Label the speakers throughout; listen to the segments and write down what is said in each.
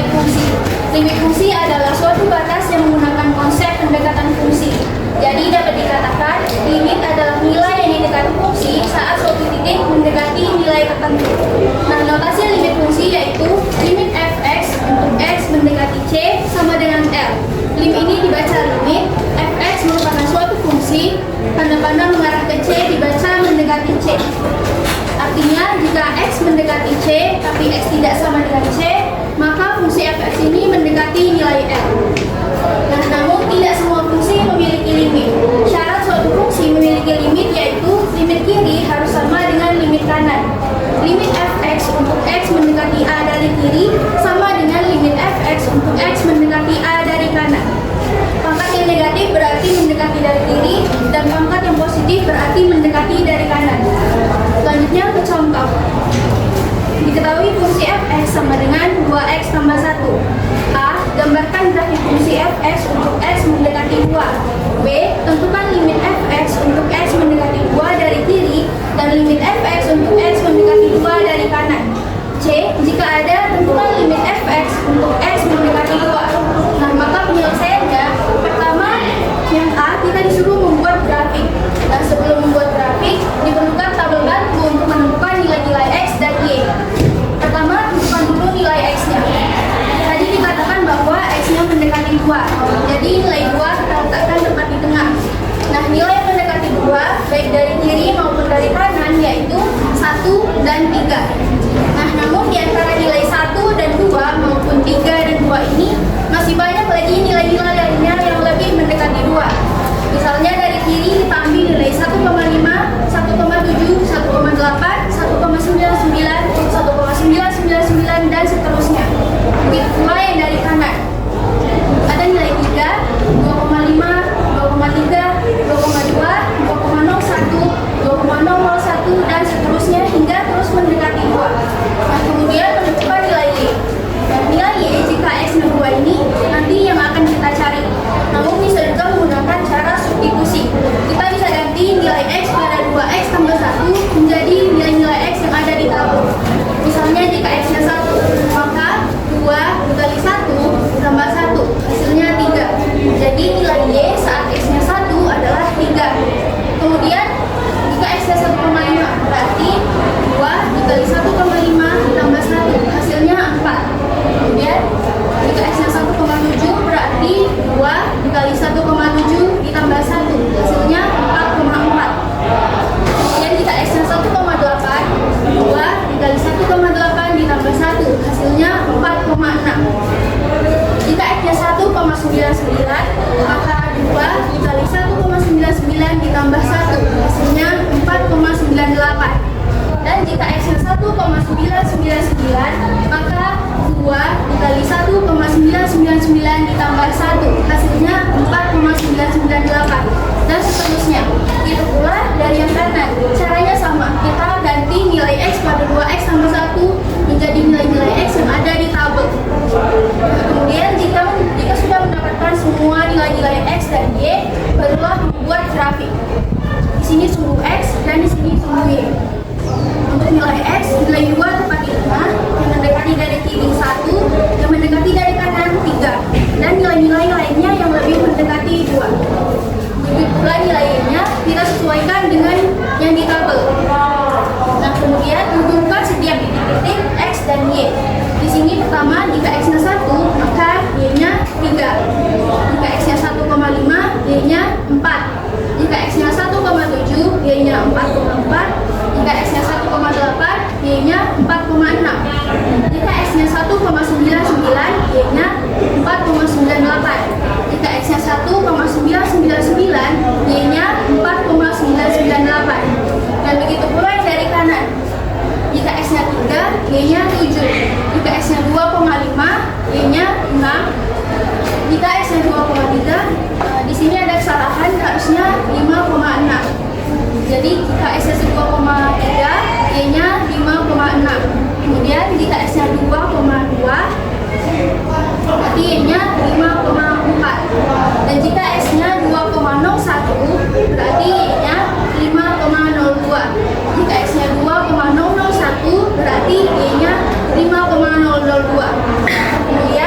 Speaker 1: limit fungsi. Limit fungsi adalah suatu batas yang menggunakan konsep pendekatan fungsi. Jadi dapat dikatakan limit adalah nilai yang didekati fungsi saat suatu titik mendekati nilai tertentu. Nah, notasi limit fungsi yaitu limit fx untuk x mendekati c sama dengan L. Lim ini dibaca limit, fx merupakan suatu fungsi, tanda-tanda mengarah ke c dibaca mendekati c. Artinya jika x mendekati c tapi x tidak sama dengan c, maka fungsi fx ini mendekati nilai L. Nah, namun tidak semua fungsi memiliki limit. Syarat suatu fungsi memiliki limit yaitu limit kiri harus sama dengan limit kanan. Limit fx untuk x mendekati a dari kiri sama dengan limit fx untuk x mendekati a dari kanan. Pangkat yang negatif berarti mendekati dari kiri dan pangkat yang positif berarti mendekati dari kanan. Selanjutnya ke contoh. Diketahui fungsi fx sama dengan 2x tambah 1. A. Gambarkan grafik fungsi fx untuk x mendekati 2. B. Tentukan limit fx untuk x mendekati 2 dari kiri dan limit fx untuk x mendekati 2 dari kanan. C. Jika ada, tentukan limit fx untuk x mendekati 2. Nah, maka penyelesaiannya pertama, yang A, kita disuruh membuat grafik. Dan sebelum membuat grafik, diperlukan tabel bantu untuk menentukan nilai-nilai x dan y. Pertama, tentukan dulu nilai x-nya. Tadi dikatakan bahwa x-nya mendekati 2. Jadi nilai 2 kita letakkan tepat di tengah. Nah, nilai yang mendekati 2 baik dari kiri maupun dari kanan yaitu 1 dan 3. Nah, namun di antara nilai 1 dan 2 maupun 3 dan 2 ini masih banyak lagi nilai-nilai lainnya yang lebih mendekati 2. Misalnya dari kiri kita ambil nilai 1,5, 1,7, 1,8, 1,99, 1,999 dan seterusnya. Begitu pula yang dari kanan. Ada nilai 3, 2,5, 2,3, 2,2, 2,01, 2,001 dan seterusnya hingga terus mendekati 2. Nah, kemudian menentukan nilai Y. Dan nilai Y jika x-nya 2 ini nanti yang akan kita cari. Namun bisa juga menggunakan cara substitusi. Kita bisa ganti nilai x pada 2x tambah 1 menjadi nilai-nilai x yang ada di tabel. Misalnya jika x-nya 1, maka 2 dikali 1 tambah 1 hasilnya 3. Jadi nilai Y saat x-nya 1 adalah 3. Kemudian jika x-nya 1,5 berarti 2 dikali 1,5 tambah 1 hasilnya 4. Kemudian jika x-nya 1,7 berarti 2 dikali 1,7 ditambah 1 hasilnya 4,4. Kemudian jika x-nya 1,8 2 dikali 1,8 ditambah 1 hasilnya 4,6. Jika x-nya 1,99 maka 2 dikali 1,99 ditambah 1 hasilnya 4,98. Dan jika x-nya 1,999 maka 2 dikali 1,999 ditambah 1 hasilnya 4,998 dan seterusnya. Begitu pula dari yang kanan. Caranya sama, kita ganti nilai x pada 2x tambah 1 menjadi nilai-nilai x yang ada di tabel. Kemudian jika sudah mendapatkan semua nilai-nilai x dan y, barulah membuat grafik. Di sini sumbu x dan di sini sumbu y. Untuk nilai x, nilai 2 tepat di tengah, yang mendekati dari kiri 1, yang mendekati dari kanan 3, dan nilai-nilai lainnya yang lebih mendekati 2. Begitu pula nilainya kita sesuaikan dengan yang di tabel. Nah, kemudian hubungkan setiap titik-titik x dan y. Di sini pertama, jika x-nya 1, maka y-nya 3. Jika x-nya 1,5, y-nya 4. Jika x-nya 1,7, y-nya 4,4. Jika x-nya 1,8, y-nya 4,6. Jika x-nya 1,99, y-nya 4,98. Jika x-nya 1,999, y-nya 4,998. Dan begitu pula yang dari kanan. Jika x-nya 3, y-nya 7. Jika x-nya 2,5, y-nya 6. Jika x-nya 2,3, di sini ada kesalahan, harusnya 5,6. Jadi jika x-nya 2,3, y-nya 5,6. Kemudian jika x-nya 2,2, berarti y-nya 5,4. Dan jika x-nya 2,01, berarti y-nya 5,02. Jika x-nya 2,001, berarti y-nya 5,002. Kemudian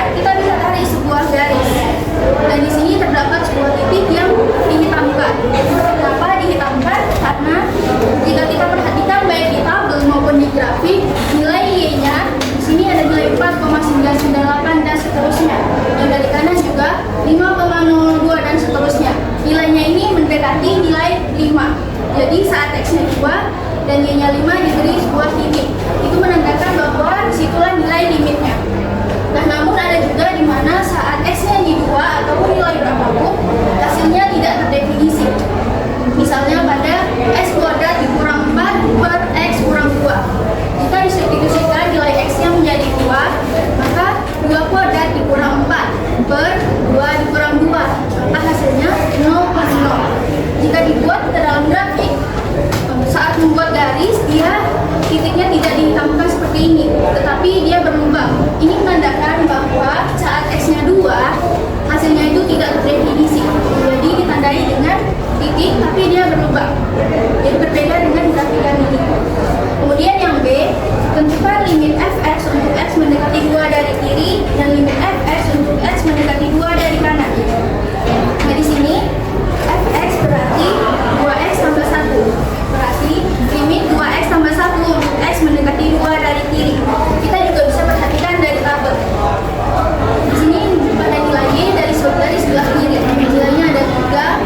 Speaker 1: bahwa saat X-nya 2, hasilnya itu tidak terdefinisi. Jadi ditandai dengan titik tapi dia berlubang. Jadi berbeda dengan grafikan ini. Kemudian yang B, tentukan limit fx untuk x mendekati 2 dari kiri dan limit fx untuk x mendekati 2 dari kanan. Nah di sini fx berarti 2x tambah 1. Berarti limit 2x tambah 1 untuk x mendekati 2 dari kiri. Kita juga bisa perhatikan dari tabel. Di sini pada nilai y dari sebelah kiri. Nilainya ada 3,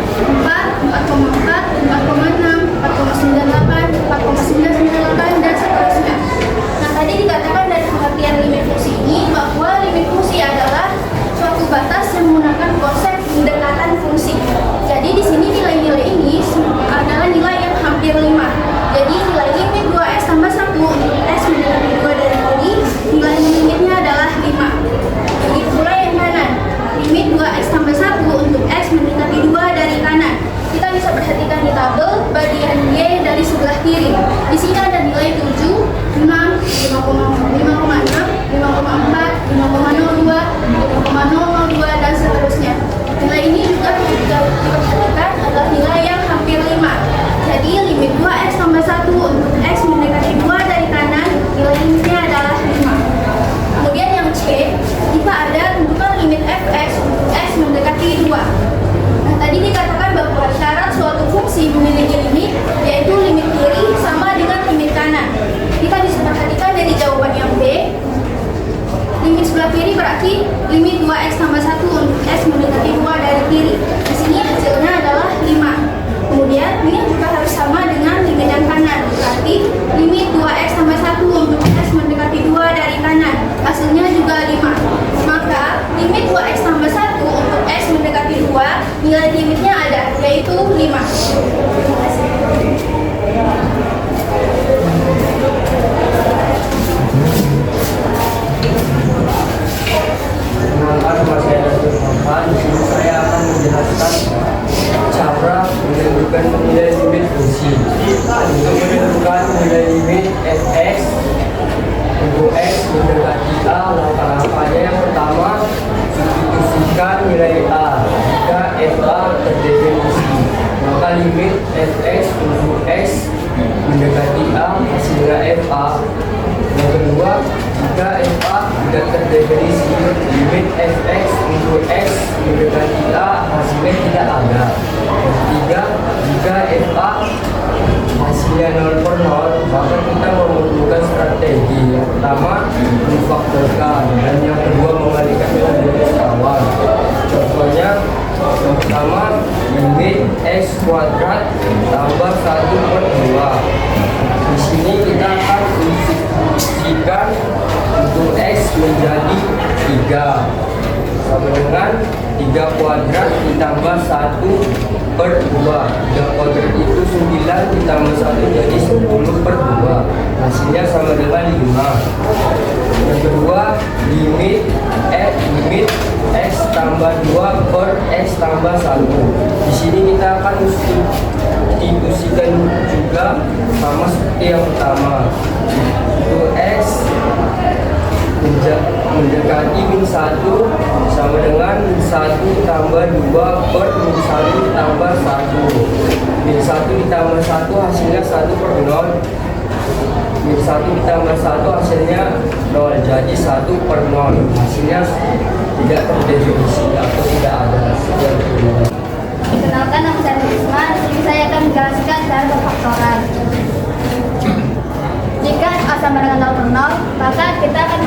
Speaker 1: 4, 4,4, 4,6, 4,98, 4,998 dan seterusnya. Nah tadi dikatakan dari pengertian limit fungsi ini bahwa limit fungsi adalah suatu batas yang menggunakan konsep pendekatan fungsi. Jadi di sini nilai-nilai ini adalah nilai yang hampir 5. Jadi nilai limit 2x tambah 1 untuk x mendekati 2 dari kiri, nilai limitnya adalah 5. Begitu pula yang kanan, limit 2x tambah 1 untuk x mendekati 2 dari kanan. Kita bisa perhatikan di tabel bagian y dari sebelah kiri. Di sini ada nilai 7, 6, 5,6, 5,4, 5,02, 5,002 dan seterusnya. Nilai ini juga kita perhatikan adalah nilai yang hampir 5. Jadi limit 2x tambah 1 untuk x mendekati 2 dari kanan, nilai limitnya adalah 5. Kemudian yang C, jika ada tentukan limit fx untuk x mendekati 2. Nah tadi dikatakan bahwa syarat suatu fungsi memiliki limit yaitu limit kiri sama dengan limit kanan. Kita bisa perhatikan dari jawaban yang B. Limit sebelah kiri berarti limit 2x tambah 1 untuk x mendekati 2 dari kiri. Di sini hasilnya adalah 5. Kemudian ini juga harus sama dengan limit yang kanan. Berarti limit 2x tambah 1 untuk x mendekati 2 dari kanan. Hasilnya juga 5. Maka limit 2x tambah 1 untuk x mendekati 2, nilai limitnya ada, yaitu 5. Terima kasih.
Speaker 2: Nama saya Dr. Muhammad. Di sini saya akan menjelaskan cara menentukan nilai limit fungsi. Untuk menentukan nilai limit fx untuk x mendekati a, langkah-langkahnya yang pertama, substitusikan nilai a jika fa terdefinisi. Maka limit fx untuk x mendekati a hasilnya fa. Yang kedua, jika fa tidak terdefinisi, limit fx untuk x mendekati a hasilnya tidak ada. Yang ketiga, jika fa hasilnya 0 per 0, maka kita memerlukan strategi. Yang pertama, memfaktorkan, dan yang kedua, mengalihkan ke rumus awal. Contohnya, yang pertama, limit x kuadrat tambah 1 per 2. Di sini kita akan jika untuk x menjadi 3 sama dengan 3 kuadrat ditambah 1 per 2. 3 kuadrat itu 9 ditambah 1 jadi 10 per 2. Hasilnya sama dengan 5. Yang kedua, limit x tambah 2 per x tambah 1. Di sini kita akan substitusikan juga sama seperti yang pertama. Untuk x mendekati min 1 sama dengan min 1 tambah 2 per min 1 tambah 1. Min 1 ditambah 1 hasilnya 1 per 0. Min 1 ditambah 1 hasilnya 0. Jadi 1 per 0. Hasilnya tidak terdefinisi atau tidak ada.
Speaker 1: Perkenalkan, nama saya Risma. Di sini saya akan menjelaskan cara pemfaktoran. Jika a sama dengan 0 per 0, maka kita akan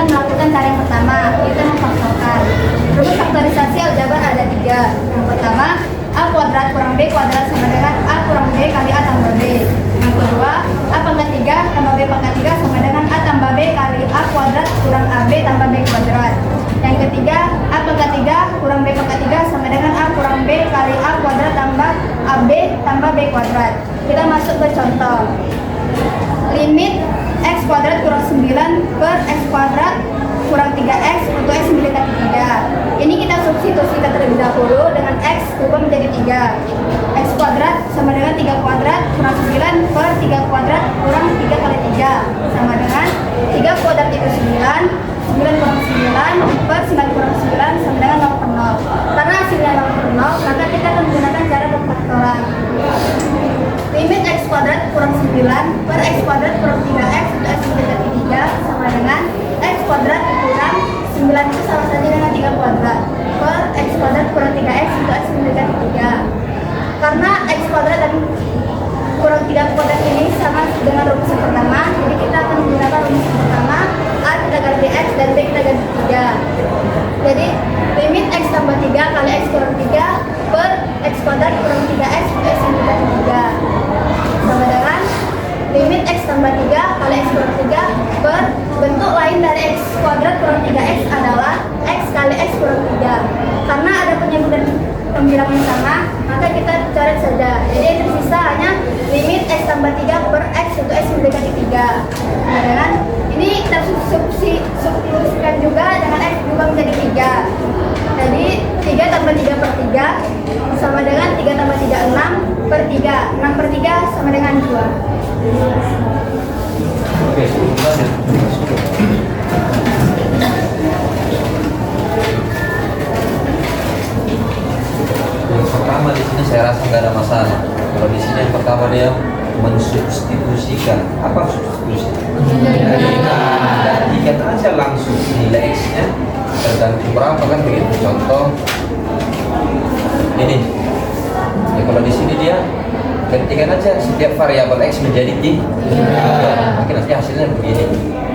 Speaker 1: melakukan cara yang pertama, yaitu memfaktorkan. Rumus faktorisasi aljabar ada 3. Yang pertama, a kuadrat kurang b kuadrat sama dengan a kurang b kali a tambah b. Yang kedua, a pangkat 3 tambah b pangkat 3 sama dengan a tambah b kali a kuadrat kurang ab tambah b kuadrat. Yang ketiga, a pangkat 3 kurang b pangkat 3 sama dengan a kurang b kali a kuadrat tambah ab tambah b kuadrat. Kita masuk ke contoh. Limit x kuadrat kurang 9 per x kuadrat kurang 3x untuk x mendekati 3. Ini kita substitusikan terlebih dahulu dengan x berubah menjadi 3. X kuadrat sama dengan 3 kuadrat kurang 9 per 3 kuadrat kurang 3 kali 3 sama dengan 3 kuadrat itu 9 kurang Jadi limit X tambah 3 kali X kurang 3 per X kuadrat kurang 3X X dikali 3 sama dengan limit X tambah 3 kali X kurang 3 per bentuk lain dari X kuadrat kurang 3X adalah X kali X kurang 3. Karena ada penyebutan pembilang yang sama, maka kita coret saja. Jadi yang tersisa hanya limit X tambah 3 per X untuk X mendekati 3. Nah, dengan ini kita substitusikan juga dengan X juga menjadi 3. Jadi 3 tambah 3 per 3 sama dengan 3 tambah 3 6 per 3. 6 per 3 sama dengan 2.
Speaker 3: Oke, lanjut. Yang pertama di sini saya rasa nggak ada masalah. Kalau di sini yang pertama dia mensubstitusikan. Apa substitusi? Gantikan aja langsung nilai X-nya tergantung berapa kan begitu. Contoh ini. Ya kalau di sini dia gantikan aja setiap variabel X menjadi 3. Mungkin nanti hasilnya begini.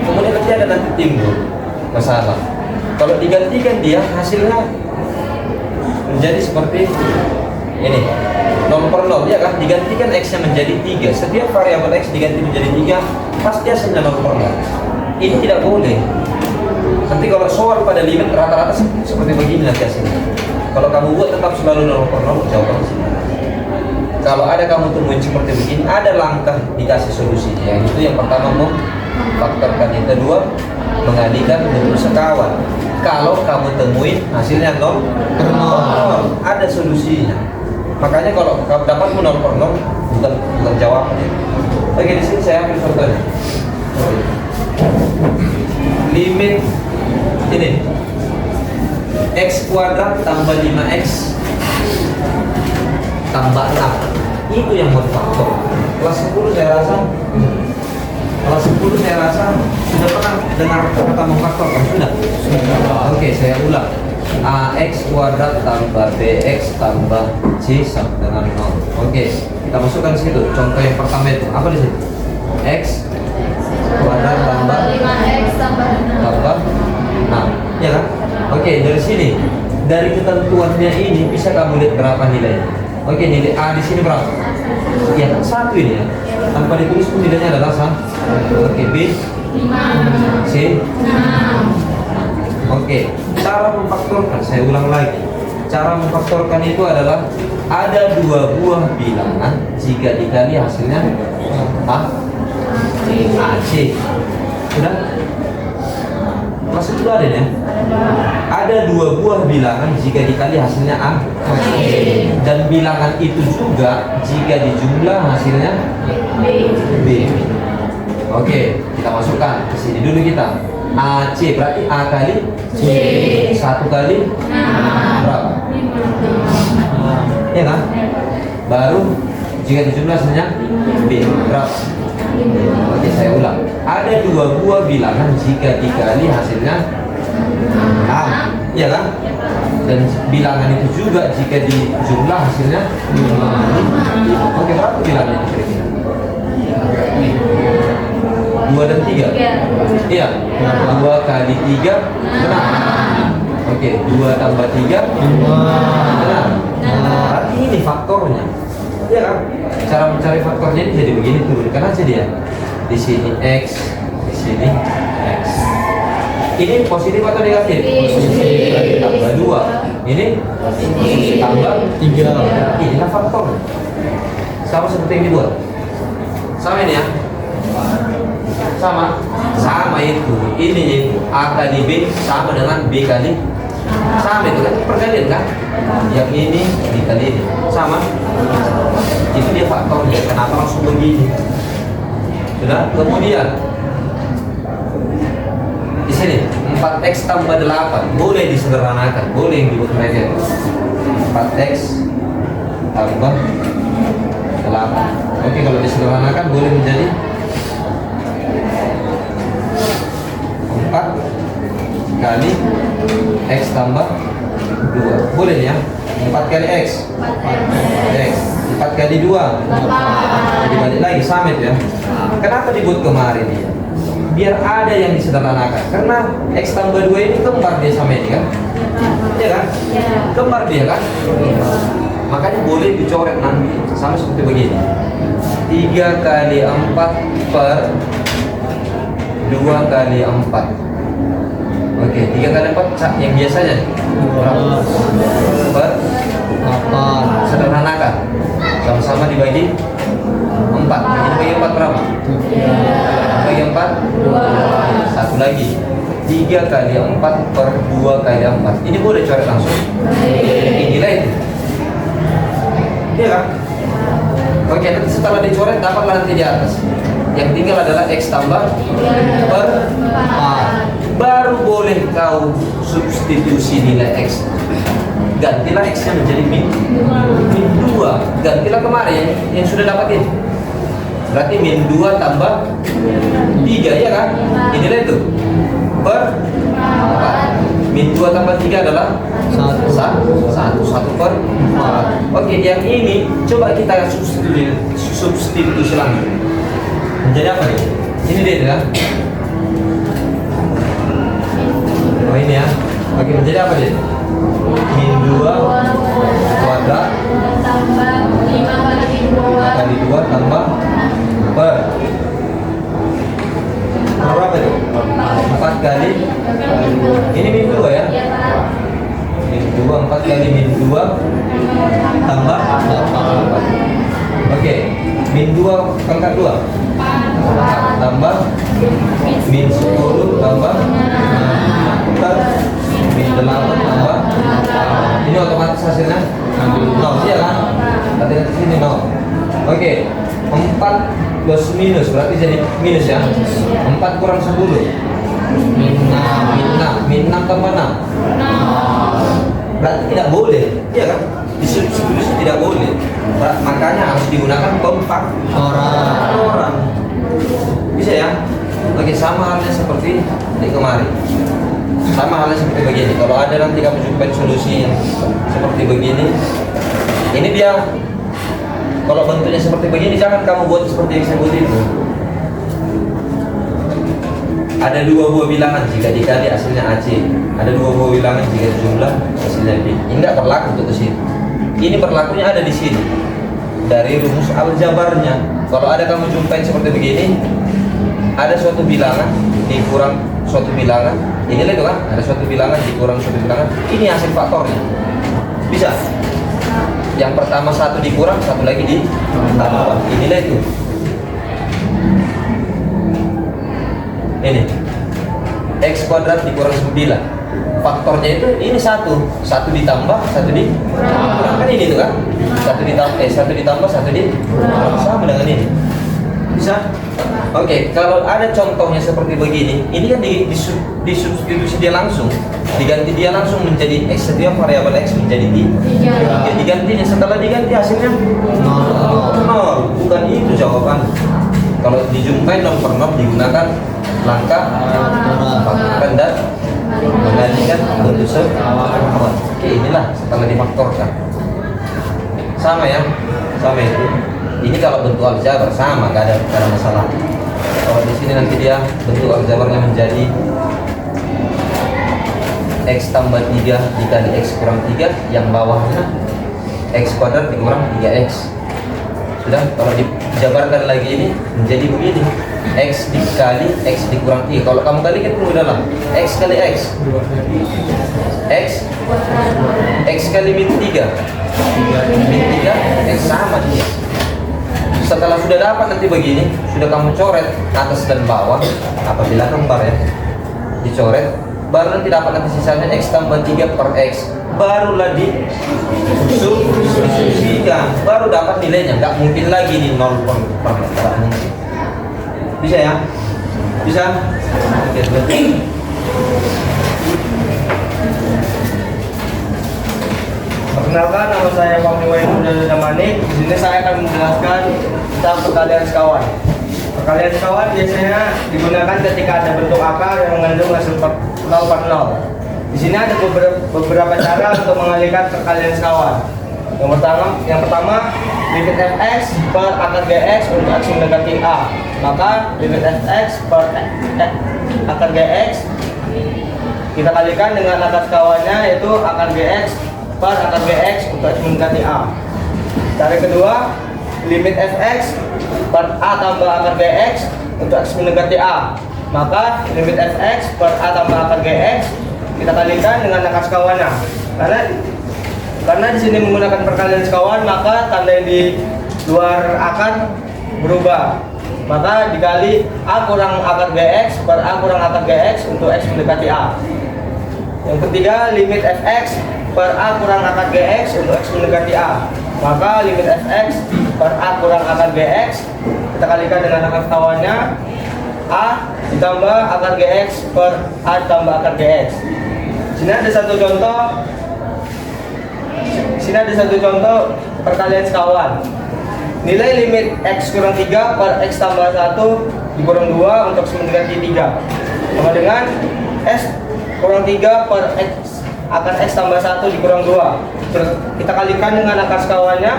Speaker 3: Kemudian nanti ada nanti timbul masalah. Kalau digantikan dia hasilnya menjadi seperti ini 0 per 0 ya kan, digantikan X nya menjadi 3. Setiap variabel X diganti menjadi 3 pasti hasilnya 0 per 0. Ini tidak boleh. Nanti kalau soal pada limit rata-rata seperti begini nanti hasilnya. Kalau kamu buat tetap selalu 0 per 0 jawabannya sini. Kalau ada kamu temuin seperti begini, ada langkah dikasih solusinya. Yang itu yang pertama memfaktorkan, yang kedua mengalihkan bentuk sekawan. Kalau kamu temuin hasilnya 0 per 0, ada solusinya. Makanya kalau kamu dapat 0 per 0 bukan jawabnya. Oke, di sini saya ambil contohnya. Limit ini X kuadrat tambah 5X tambah 6 itu yang buat faktor. Kelas 10 saya rasa sudah pernah dengar kata memfaktorkan, sudah? Oke, saya ulang. AX kuadrat tambah BX tambah C sama dengan 0. Oke, kita masukkan situ. Contoh yang pertama itu apa di situ? X kuadrat tambah
Speaker 1: 5X tambah
Speaker 3: 6, ya kan? Oke, dari sini, dari ketentuannya ini bisa kamu lihat berapa nilainya. Oke, nilai A di sini berapa? Ya, 1 ini ya. Tanpa ditulis pun nilainya adalah 1. Oke, B 5, C 6. Oke, cara memfaktorkan, saya ulang lagi. Cara memfaktorkan itu adalah ada 2 buah bilangan jika dikali hasilnya A, C. Sudah? Kelas itu ada ya? Ada 2 buah bilangan jika dikali hasilnya A, dan bilangan itu juga jika dijumlah hasilnya B. Oke, kita masukkan ke sini dulu kita. AC berarti A kali C. 1 kali berapa? 5. Ya kan? Baru jika dijumlah hasilnya B berapa? Oke, saya ulang. Ada 2 buah bilangan jika dikali hasilnya A, ya kan? Dan bilangan itu juga jika dijumlah hasilnya 5. Oke, berapa bilangan itu kira-kira? 2 dan 3? Iya, 2 kali 3 benar. Oke, 2 tambah 3 benar. Berarti ini faktornya. Ya kan? Cara mencari faktornya ini jadi begini, turunkan aja dia. Di sini X, di sini X. Ini positif atau negatif? Positif. Tambah 2. Ini tambah 3. Inilah faktor. Sama seperti yang dibuat. Sama ini ya. Sama itu. Ini itu A kali B sama dengan B kali. Sama itu kan perkalian kan? Yang ini dikali ini. Sama. Itu dia faktornya. Kenapa langsung begini? Sudah. Kemudian di sini 4x tambah 8 boleh disederhanakan, boleh yang dibuat mereka. 4x tambah 8. Oke, kalau disederhanakan boleh menjadi 4 kali x tambah 2. Boleh ya? 4 kali x 4 kali 2 dibalik lagi sama itu ya. Kenapa dibuat kemarin ya? Biar ada yang disederhanakan. Karena x tambah 2 ini kembar dia sama ini kan. Iya kan? Kembar dia kan? Makanya boleh dicoret nanti sama seperti begini. 3 kali 4 per 2 kali 4. Oke, 3 kali 4 yang biasanya berapa? Per
Speaker 2: 8.
Speaker 3: sederhanakan. Sama-sama dibagi 4. Ini bagi 4 berapa? Bagi 4 satu lagi. 3 kali 4 per 2 kali 4. Ini boleh coret langsung. Inilah itu. Iya kan? Oke, nanti setelah dicoret dapatlah nanti di atas. Yang tinggal adalah X tambah per 4. Baru boleh kau substitusi nilai X. Gantilah X nya menjadi min 2. Gantilah kemarin yang sudah dapatin. Berarti min 2 tambah 3, ya kan? Inilah itu per 4. Min 2 tambah 3 adalah 1 per 4. Oke, yang ini coba kita substitusi langsung. Menjadi apa nih? Ini dia kan? Oh ini ya. Oke, menjadi apa dia? Min 2 kuadrat
Speaker 1: tambah 5 kali 2
Speaker 3: tambah per berapa itu? 4 kali. Ini min 2 ya? Min 2, 4 kali min 2 tambah 8. Oke, min 2 pangkat 2 tambah min 10 tambah per min 8 tambah. Ini otomatis hasilnya 0, iya kan? Nanti sini 0. Oke, 4 plus minus berarti jadi minus ya. 4 kurang 10 min 6 tambah 6 berarti tidak boleh, iya kan? Disubstitusi tidak boleh. Makanya harus digunakan faktoran. Bisa ya? Oke, sama halnya seperti di kemarin. Sama halnya seperti begini. Kalau ada nanti kamu jumpai solusi yang seperti begini, ini dia. Kalau bentuknya seperti begini, jangan kamu buat seperti yang saya buat itu. Ada 2 buah bilangan jika dikali hasilnya AC. Ada 2 buah bilangan jika jumlah hasilnya B. Ini tidak berlaku untuk ke sini. Ini berlakunya ada di sini. Dari rumus aljabarnya. Kalau ada kamu jumpai seperti begini, ada suatu bilangan dikurang suatu bilangan. Inilah itu kan? Ada suatu bilangan dikurang suatu bilangan. Ini hasil faktornya. Bisa? Yang pertama 1 dikurang, 1 lagi ditambah. Inilah itu. Ini X kuadrat dikurang 9. Faktornya itu ini 1 ditambah 1 dikurang. Kan ini tuh kan? 1 ditambah 1 dikurang. Sama dengan ini. Bisa? Oke, kalau ada contohnya seperti begini, ini kan disubstitusi dia langsung. Diganti dia langsung menjadi X, setiap variabel X menjadi 3. Digantinya, setelah diganti hasilnya 0. Bukan itu jawaban. Kalau dijumpai 0 per 0 digunakan langkah faktorkan dan menggantikan bentuk sekunder. Oke, inilah setelah difaktorkan. Sama ya, sama itu. Ini kalau bentuk aljabar sama, gak ada masalah. Kalau di sini nanti dia bentuk aljabarnya menjadi X tambah 3 dikali X kurang 3, yang bawahnya X kuadrat dikurang 3X. Sudah, kalau dijabarkan lagi ini menjadi begini. X dikali X dikurang 3. Kalau kamu kali kan tunggu dalam X kali X. X kali min 3. Min 3 X sama dia. Setelah sudah dapat nanti begini, sudah kamu coret atas dan bawah, apabila kembar ya, dicoret, baru nanti dapat nanti sisanya X tambah 3 per X. Barulah disubstitusikan, baru dapat nilainya. Nggak mungkin lagi di 0 per 4. Nggak mungkin. Bisa ya? Bisa? Oke,
Speaker 2: Perkenalkan, nama saya Bang Iwan Damani. Di sini saya akan menjelaskan tentang perkalian sekawan. Perkalian sekawan biasanya digunakan ketika ada bentuk akar yang mengandung hasil 0 per 0. Di sini ada beberapa cara untuk mengalihkan perkalian sekawan. Yang pertama, limit fx per akar gx untuk x mendekati a. Maka limit fx per akar gx kita kalikan dengan akar sekawannya, yaitu akar GX per akar GX untuk X mendekati A. Cara kedua, limit fx per A tambah akar GX untuk X mendekati A. Maka limit fx per A tambah akar GX kita kalikan dengan akar sekawannya. Karena di sini menggunakan perkalian sekawan, maka tanda yang di luar akar berubah. Maka dikali A kurang akar GX per A kurang akar GX untuk X mendekati A. Yang ketiga, limit fx per A kurang akar GX untuk X mendekati A. Maka limit fx per A kurang akar GX kita kalikan dengan akar sekawannya, A ditambah akar GX per A ditambah akar GX. Sini ada satu contoh perkalian sekawan. Nilai limit X kurang 3 per X tambah 1 dikurang 2 untuk X mendekati 3 sama dengan S kurang 3 per X akar X tambah 1 dikurang 2. Terus kita kalikan dengan akar sekawannya,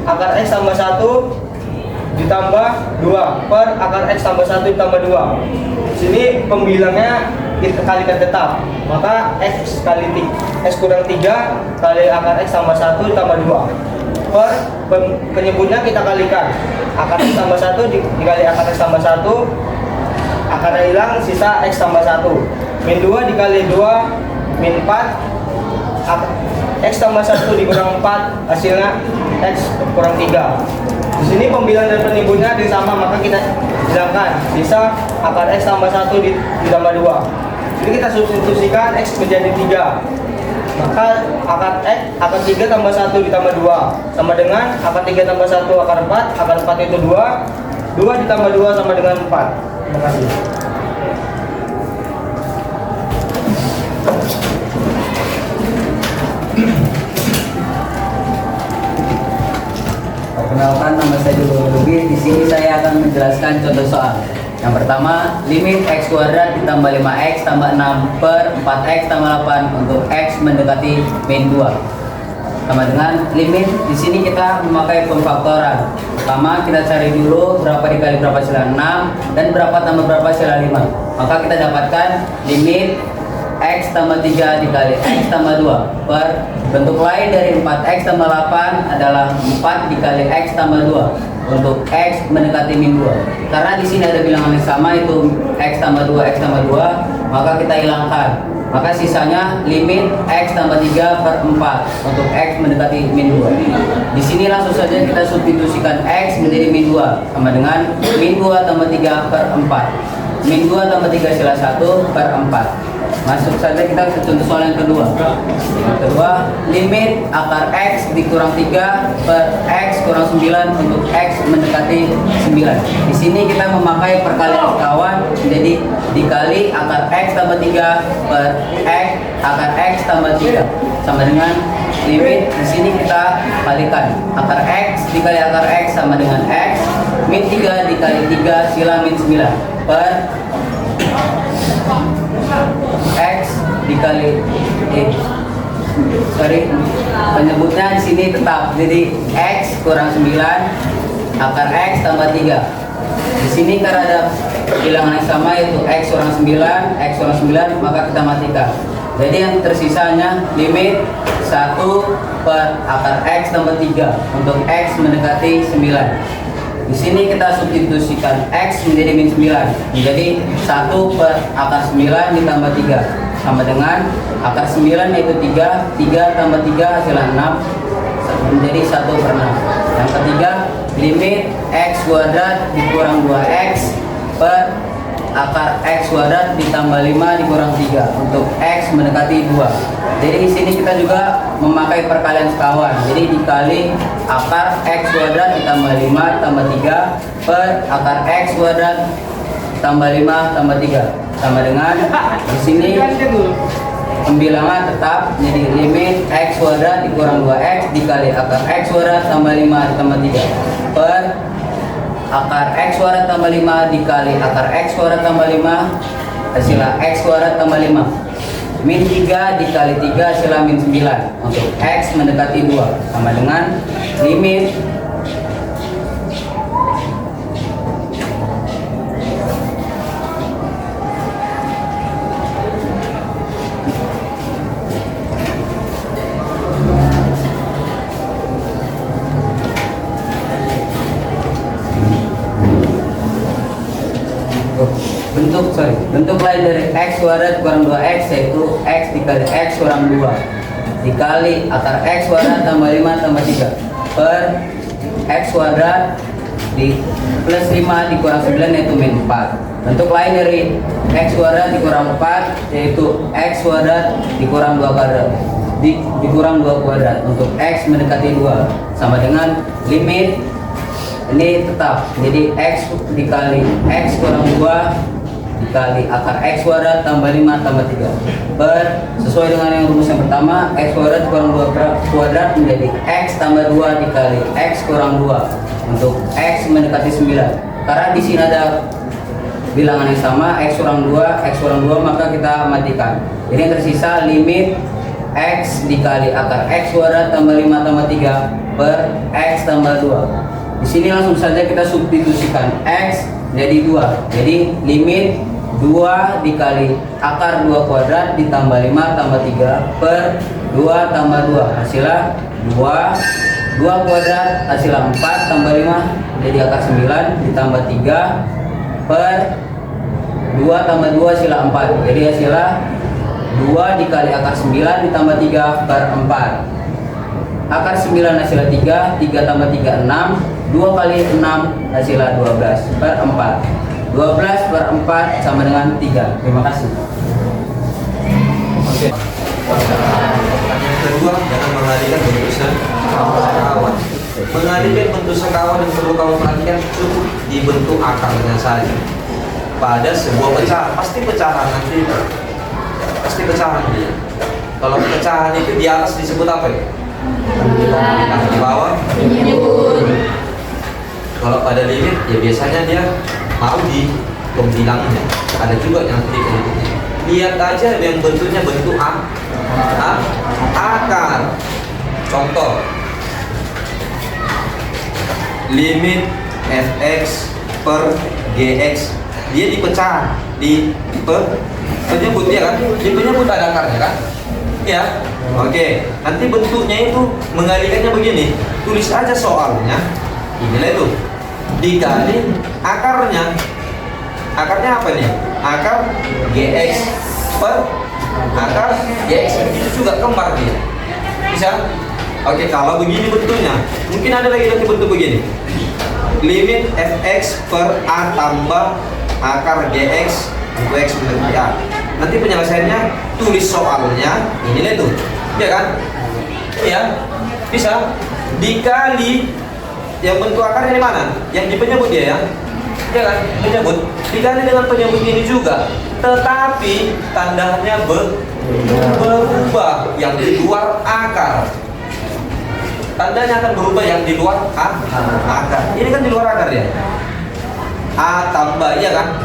Speaker 2: akar X tambah 1 ditambah 2 per akar X tambah 1 ditambah 2. Sini pembilangnya kita kalikan tetap. Maka X kali X kurang 3 kali akar X tambah 1 ditambah 2 per penyebutnya kita kalikan. Akar X tambah 1 dikali akar X tambah 1, akarnya hilang, sisa X tambah 1. Min 2 dikali 2 min 4, X tambah 1 dikurang 4, hasilnya X kurang 3. Di sini pembilang dan penimbunnya sama, maka kita hilangkan, sisa akar X tambah 1 ditambah 2. Jadi kita substitusikan X menjadi 3. Maka akar 3 tambah 1 ditambah 2 sama dengan akar 3 tambah 1 akar 4. Akar 4 itu 2 ditambah 2 sama dengan 4. Terima kasih.
Speaker 4: Perkenalkan, nama saya Dulu Lubis. Di sini saya akan menjelaskan contoh soal. Yang pertama, limit X kuadrat ditambah 5X tambah 6 per 4X tambah 8 untuk X mendekati min 2. Sama dengan limit, di sini kita memakai pemfaktoran. Pertama, kita cari dulu berapa dikali berapa sila 6 dan berapa tambah berapa sila 5. Maka kita dapatkan limit X tambah 3 dikali X tambah 2 per bentuk lain dari 4X tambah 8 adalah 4 dikali X tambah 2 untuk X mendekati min 2. Karena di sini ada bilangan yang sama, itu X tambah 2 X tambah 2, maka kita hilangkan. Maka sisanya limit X tambah 3 per 4 untuk X mendekati min 2. Di sini langsung saja kita substitusikan X menjadi min 2 sama dengan min 2 tambah 3 per 4. Min 2 tambah 3 sila 1 per 4. Masuk saja kita ke contoh soal yang kedua. Yang kedua, limit akar X dikurang 3 per X kurang 9 untuk X mendekati 9. Di sini kita memakai perkalian sekawan, jadi dikali akar X tambah 3 per X akar X tambah 3 sama dengan limit. Di sini kita kalikan akar X dikali akar X sama dengan X min 3 dikali 3 sila min 9 per X dikali penyebutnya di sini tetap, jadi X kurang 9 akar X tambah 3. Di sini karena ada bilangan yang sama, yaitu X kurang 9 maka kita matikan. Jadi yang tersisanya limit 1 per akar X tambah 3 untuk X mendekati 9. Di sini kita substitusikan X menjadi min 9, menjadi 1 per akar 9 ditambah 3 sama dengan akar 9 yaitu 3 tambah 3 hasilnya 6 menjadi 1 per 6. Yang ketiga, limit X kuadrat dikurang 2X per akar X kuadrat ditambah 5 dikurang 3 untuk X mendekati 2. Jadi di sini kita juga memakai perkalian sekawan. Jadi dikali akar X kuadrat ditambah 5 tambah 3 per akar X kuadrat tambah 5 tambah 3 sama dengan di sini pembilangan tetap, jadi limit X kuadrat dikurang 2X dikali akar X kuadrat tambah 5 tambah 3 per akar X kuadrat tambah 5 dikali akar X kuadrat tambah 5 hasilnya X kuadrat tambah 5 min 3 dikali 3 hasilnya min 9 untuk X mendekati 2 sama dengan limit Bentuk lain dari x kuadrat kurang 2x yaitu x dikali x kurang 2 dikali akar x kuadrat tambah 5 tambah 3 per x kuadrat di plus 5 dikurang 9 yaitu min 4. Bentuk lain dari x kuadrat dikurang 4 yaitu x kuadrat dikurang 2 kuadrat dikurang 2 kuadrat. Untuk x mendekati 2 sama dengan limit ini tetap, jadi x dikali x kurang 2 dikali akar x kuadrat tambah 5 tambah 3 per sesuai dengan yang rumus yang pertama, x kuadrat kurang 2 kuadrat menjadi x tambah 2 dikali x kurang 2 untuk x mendekati 9. Karena di sini ada bilangan yang sama, x kurang 2 maka kita matikan. Jadi yang tersisa limit x dikali akar x kuadrat tambah 5 tambah 3 per x tambah 2. Di sini langsung saja kita substitusikan x jadi 2. Jadi limit 2 dikali akar 2 kuadrat ditambah 5 tambah 3 per 2 tambah 2 hasilnya 2 kuadrat hasilnya 4 tambah 5 jadi akar 9 ditambah 3 per 2 tambah 2 hasilnya 4 jadi hasilnya 2 dikali akar 9 ditambah 3 per 4. Akar 9 hasilnya 3 tambah 3 6 2 kali 6 hasilnya 12 per 4. 12 per 4 sama dengan 3. Terima kasih.
Speaker 3: Oke. Pertanyaan kedua, jangan mengalihkan bentuk sekawan. Mengalihkan bentuk sekawan yang perlu kamu perhatikan cukup dibentuk akarnya saja. Pada sebuah pecahan, pasti pecahan nanti. Pasti pecahan dia. Kalau pecahan itu di atas disebut apa ya? Nah, di bawah. Kalau pada limit ya biasanya dia mau di pembilangnya. Ada juga yang nanti lihat aja yang bentuknya bentuk akar. Contoh limit fx per gx dia dipecah di penyebut ya kan? Di penyebut ada akarnya kan? Ya. Oke. Nanti bentuknya itu mengalihkannya begini. Tulis aja soalnya. Inilah itu. Dikali akarnya apa nih? Akar gx per akar gx itu juga kembar dia bisa. Oke, kalau begini bentuknya mungkin ada lagi bentuk begini, limit fx per a tambah akar gx untuk x menjadi a. Nanti penyelesaiannya tulis soalnya inilah itu ya kan ya bisa dikali yang bentuk akarnya di mana? Yang di penyebut dia ya? Ya kan? Penyebut. Dikali dengan penyebut ini juga. Tetapi tandanya berubah yang di luar akar. Tandanya akan berubah yang di luar akar. Ini kan di luar akar ya? A tambah, iya kan?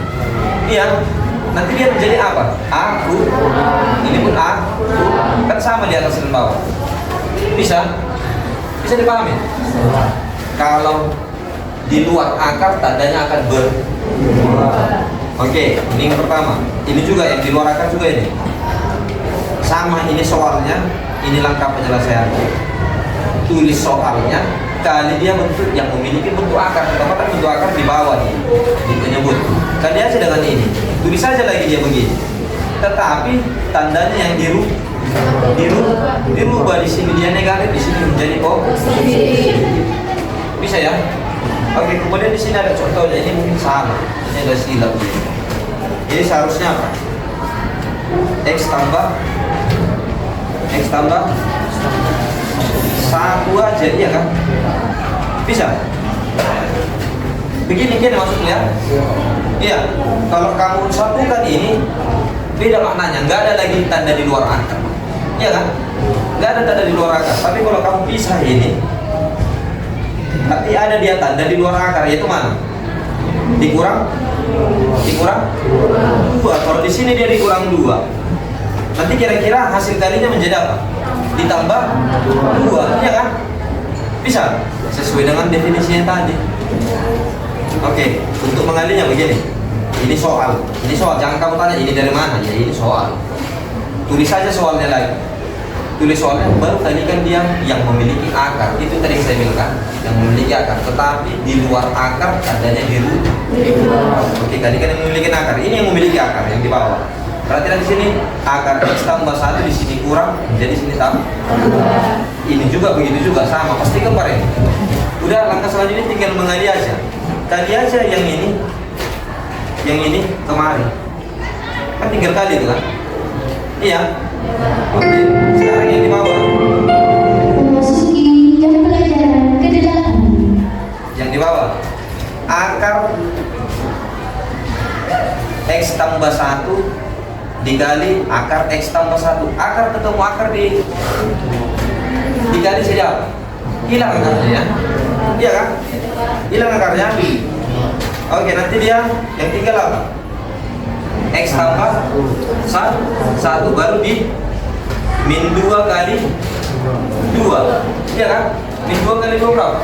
Speaker 3: Iya. Nanti dia menjadi apa? A, U. Ini pun A, U. Kan sama di atas dan bawah. Bisa? Bisa dipahami? Kalau di luar akar tandanya akan berubah. Oke, ini yang pertama. Ini juga yang di luar akar juga ini. Sama ini soalnya, ini langkah penyelesaiannya. Tulis soalnya kali dia bentuk yang memiliki bentuk akar. Pertama kan bentuk akar di bawah nih, di penyebut. Kali aja dengan ini. Tulis saja lagi dia begini. Tetapi tandanya yang dirubah di sini dia negatif, di sini menjadi positif. Bisa ya? Oke, kemudian di sini ada contohnya. Ini mungkin sama. Ini ada silap. Jadi seharusnya apa? X tambah 1 aja, iya kan? Bisa? Begini kan maksudnya? Iya. Kalau kamu satukan ini, beda maknanya. Nggak ada lagi tanda di luar akar. Iya kan? Nggak ada tanda di luar akar. Tapi kalau kamu pisah ini, tapi ada dia tanda di luar akar, yaitu mana? Dikurang 2. Kalau di sini dia dikurang 2. Nanti kira-kira hasil kalinya menjadi apa? Ditambah 2, ya kan? Bisa? Sesuai dengan definisinya tadi. Oke, untuk mengalihnya begini. Ini soal, jangan kamu tanya ini dari mana, ya ini soal. Tulis saja soalnya lagi. tulis soalnya baru kalikan dia yang memiliki akar. Itu tadi yang saya bilang kan, yang memiliki akar. Tetapi di luar akar adanya di luar. Oke, kalikan yang memiliki akar. Ini yang memiliki akar yang di bawah. Perhatikan di sini akar x tambah 1 di sini kurang, jadi sini tambah. Ini juga begitu juga sama, pasti kemarin. Udah langkah selanjutnya tinggal mengali aja. Kali aja yang ini kemarin. Kan tinggal kali itu kan? Iya. Oke, sekarang yang di bawah.
Speaker 5: Memasuki jam pelajaran ke-8.
Speaker 3: Yang di bawah. Akar x tambah 1 dikali akar x tambah 1. Akar ketemu akar dikali saja apa? Hilang akarnya ya? Iya kan? Hilang akarnya. Oke, nanti dia yang tinggal apa? X tambah 1 baru di min 2 kali 2. Iya kan? Min 2 kali 2 berapa?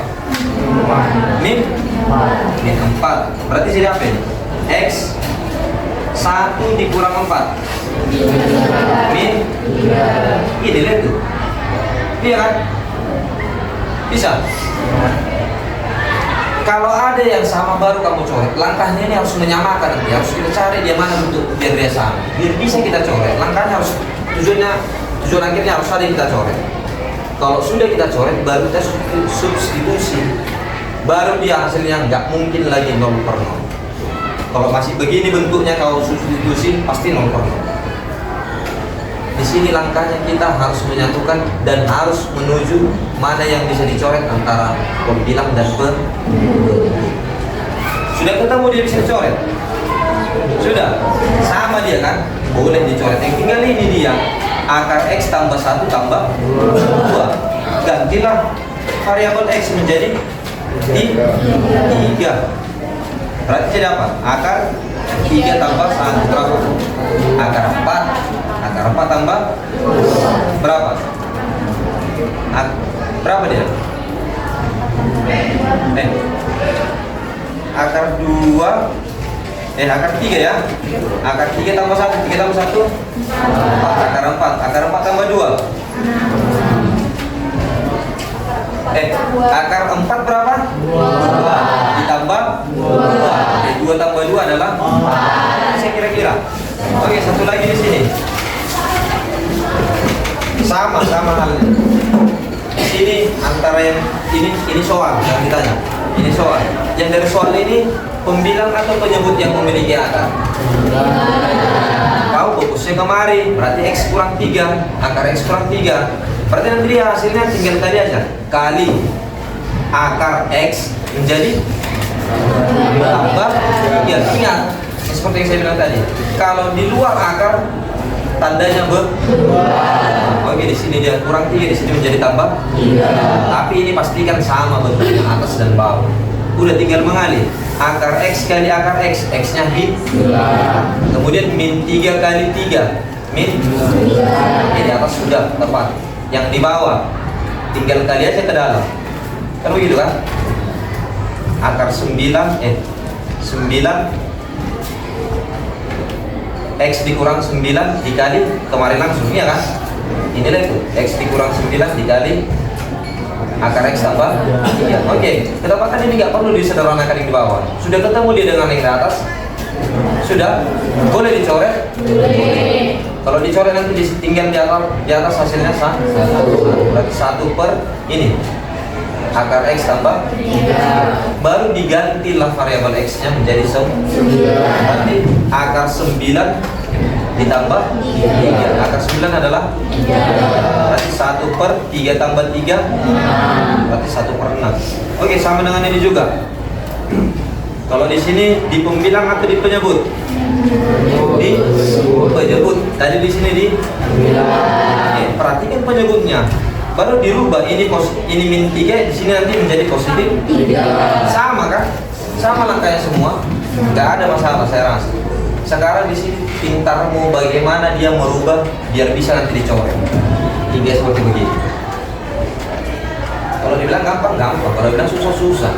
Speaker 3: Min 4. Berarti jadi apa ini? X 1 dikurang 4 min 3. Ini lihat tuh. Iya kan? Bisa. Kalau ada yang sama baru kamu coret. Langkahnya ini harus menyamakan nanti. Harus kita cari dia mana bentuk biar dia sama. Biar bisa kita coret. Langkahnya harus tujuan akhirnya harus ada yang kita coret. Kalau sudah kita coret baru kita substitusi. Baru dia hasilnya nggak mungkin lagi 0/0. Kalau masih begini bentuknya kalau substitusi pasti 0/0. Di sini langkahnya kita harus menyatukan dan harus menuju mana yang bisa dicoret antara pembilang dan Sudah ketemu dia bisa dicoret? Sudah? Sama dia kan? Boleh dicoret. Yang tinggal ini dia akar x tambah 1 tambah 2. Gantilah variabel x menjadi 3. Berarti jadi apa? Akar 3 tambah 1 berapa? Akar 4. Akar 4 tambah berapa? Berapa dia? Akar 2 akar 3 ya? Akar 3 tambah 1 3 tambah 1 4. Akar 4 Akar 4 tambah 2 akar 4 berapa? 2 ditambah 2 2 tambah 2 adalah 4. Saya kira-kira. Oke, satu lagi di sini. Sama halnya. Di sini antara yang ini soal yang ditanya. Ini soal. Yang dari soal ini pembilang atau penyebut yang memiliki akar? Kau fokusnya kemari, berarti x kurang 3, akar x kurang 3. Berarti nanti dia hasilnya tinggal tadi aja. Kali akar x menjadi tambah 3. Ingat, seperti yang saya bilang tadi. Kalau di luar akar tandanya oke, di sini dia kurang 3, di sini menjadi tambah 3. Tapi ini pastikan sama bentuknya atas dan bawah. Udah tinggal mengalih. Akar x kali akar x, x-nya min. Kemudian min 3 kali 3, min. Ini atas sudah tepat. Yang di bawah tinggal kali aja ke dalam. Kan begitu kan? Akar 9 x dikurang 9 dikali kemarin langsung, ya kan? Inilah itu, x dikurang 9 dikali akar x tambah 3. Oke, kedapatan ini nggak perlu disederhanakan yang di bawah. Sudah ketemu dia dengan yang di atas? Sudah? Boleh dicoret? Boleh. Kalau dicoret nanti tinggal di atas hasilnya sah. Berarti 1 per ini akar x tambah 3. Baru digantilah variabel x nya menjadi 9. Berarti akar 9 ditambah 3. Akar 9 adalah 3. Berarti 1 per 3 tambah 3 berarti 1 per 6. Oke, sama dengan ini juga. Kalau di sini di pembilang atau di penyebut? Di penyebut. Tadi di sini di pembilang. Perhatikan penyebutnya. Baru dirubah ini min 3, di sini nanti menjadi positif 3. Sama kan? Sama langkahnya semua. Nggak ada masalah saya rasa. Sekarang di sini pintarmu bagaimana dia merubah biar bisa nanti dicoret. 3 seperti begini. Kalau dibilang gampang, kalau dibilang susah.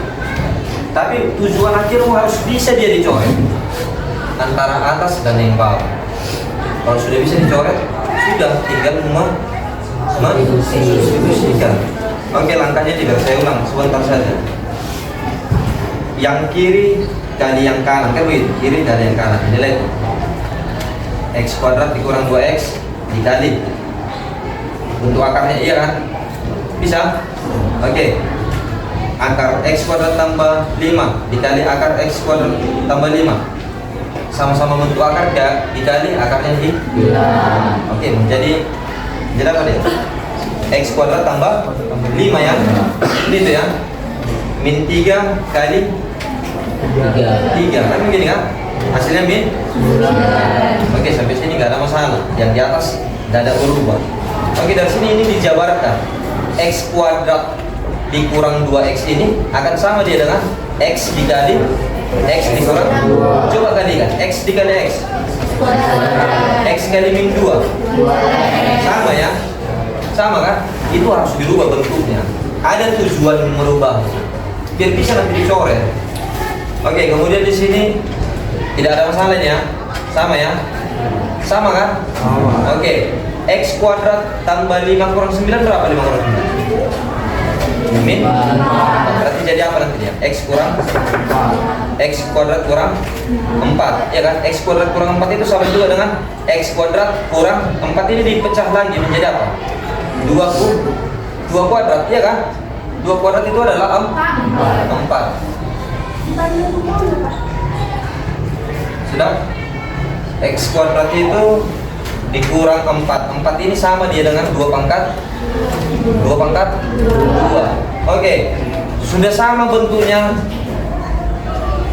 Speaker 3: Tapi tujuan akhirmu harus bisa dia dicoret antara atas dan yang bawah. Kalau sudah bisa dicoret, sudah tinggal Mensubstitusikan. Oke, langkahnya tidak, saya ulang sebentar saja. Yang kiri kali yang kanan, kan begitu? Kiri kali yang kanan. Nilai x kuadrat dikurang 2x dikali bentuk akarnya, iya kan? Bisa? Oke. Akar x kuadrat tambah 5 dikali akar x kuadrat tambah 5 sama-sama bentuk akar dikali akarnya di oke, menjadi apa dia? X kuadrat tambah 5 ya. Ini tuh ya. Min 3 kali 3 kan begini kan? Hasilnya min. Oke, sampai sini nggak ada masalah. Yang di atas nggak ada berubah. Oke, dari sini ini dijabarkan. X kuadrat dikurang 2x ini akan sama dia dengan x dikali x dikurang 2. Coba kalikan x dikali x. X kali min 2 sama ya, sama kan? Itu harus dirubah bentuknya. Ada tujuan merubah biar bisa nanti dicoret. Oke, kemudian di sini tidak ada masalahnya, sama ya, sama kan? Oke, x kuadrat tambah 5 kurang 9 berapa? 5 kurang 9 min, berarti jadi apa nanti dia? X kurang x kuadrat kurang 4, ya kan? X kuadrat kurang 4 itu sama juga dengan x kuadrat kurang 4 ini dipecah lagi menjadi apa? 2 kuadrat, ya kan? 2 kuadrat itu adalah 4. Sudah? X kuadrat itu dikurang 4 ini sama dia dengan 2 pangkat 2. Oke, sudah sama bentuknya.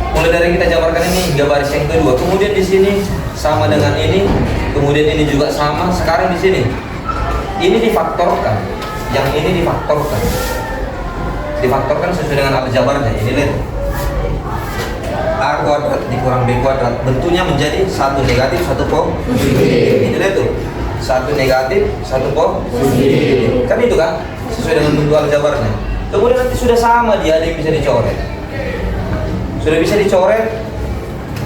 Speaker 3: Mulai dari kita jabarkan ini hingga baris yang kedua. Kemudian di sini sama dengan ini, kemudian ini juga sama. Sekarang di sini ini difaktorkan, yang ini difaktorkan sesuai dengan aljabarnya. Ini lihat, A kuadrat dikurang B kuadrat, bentuknya menjadi 1 negatif 1 positif. Ini lihat tuh, 1 negatif 1 positif. Kan itu kan sesuai dengan bentuk aljabarnya. Kemudian nanti sudah sama dia, ada yang bisa dicoret. Sudah bisa dicoret,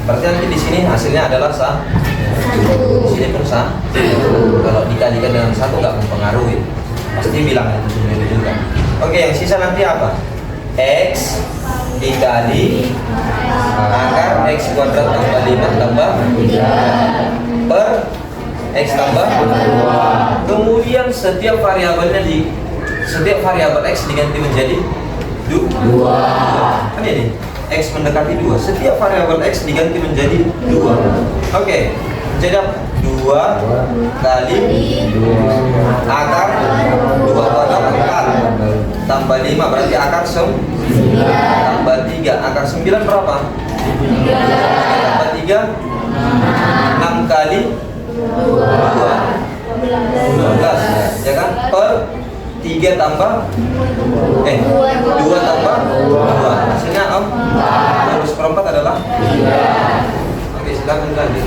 Speaker 3: berarti nanti di sini hasilnya adalah sah. Di sini pun sah. Kalau dikalikan dengan 1 nggak mempengaruhi, pasti bilang itu sendiri juga. Oke, yang sisa nanti apa? X dikali akar x kuadrat tambah 5 tambah per x tambah 2. Kemudian setiap variabel x diganti menjadi 2. Kan ini x mendekati 2. Setiap variabel x diganti menjadi 2. Oke, jadi 2 kali akar 2 kuadrat 4 tambah 5 berarti akar 9 tambah 3 akar 9 berapa? 3 tambah 3 6 kali 2 12 ya kan? Per 3 tambah 2 tambah 2 hasilnya 4. 12/4 adalah 3. Oke, silakan lanjut.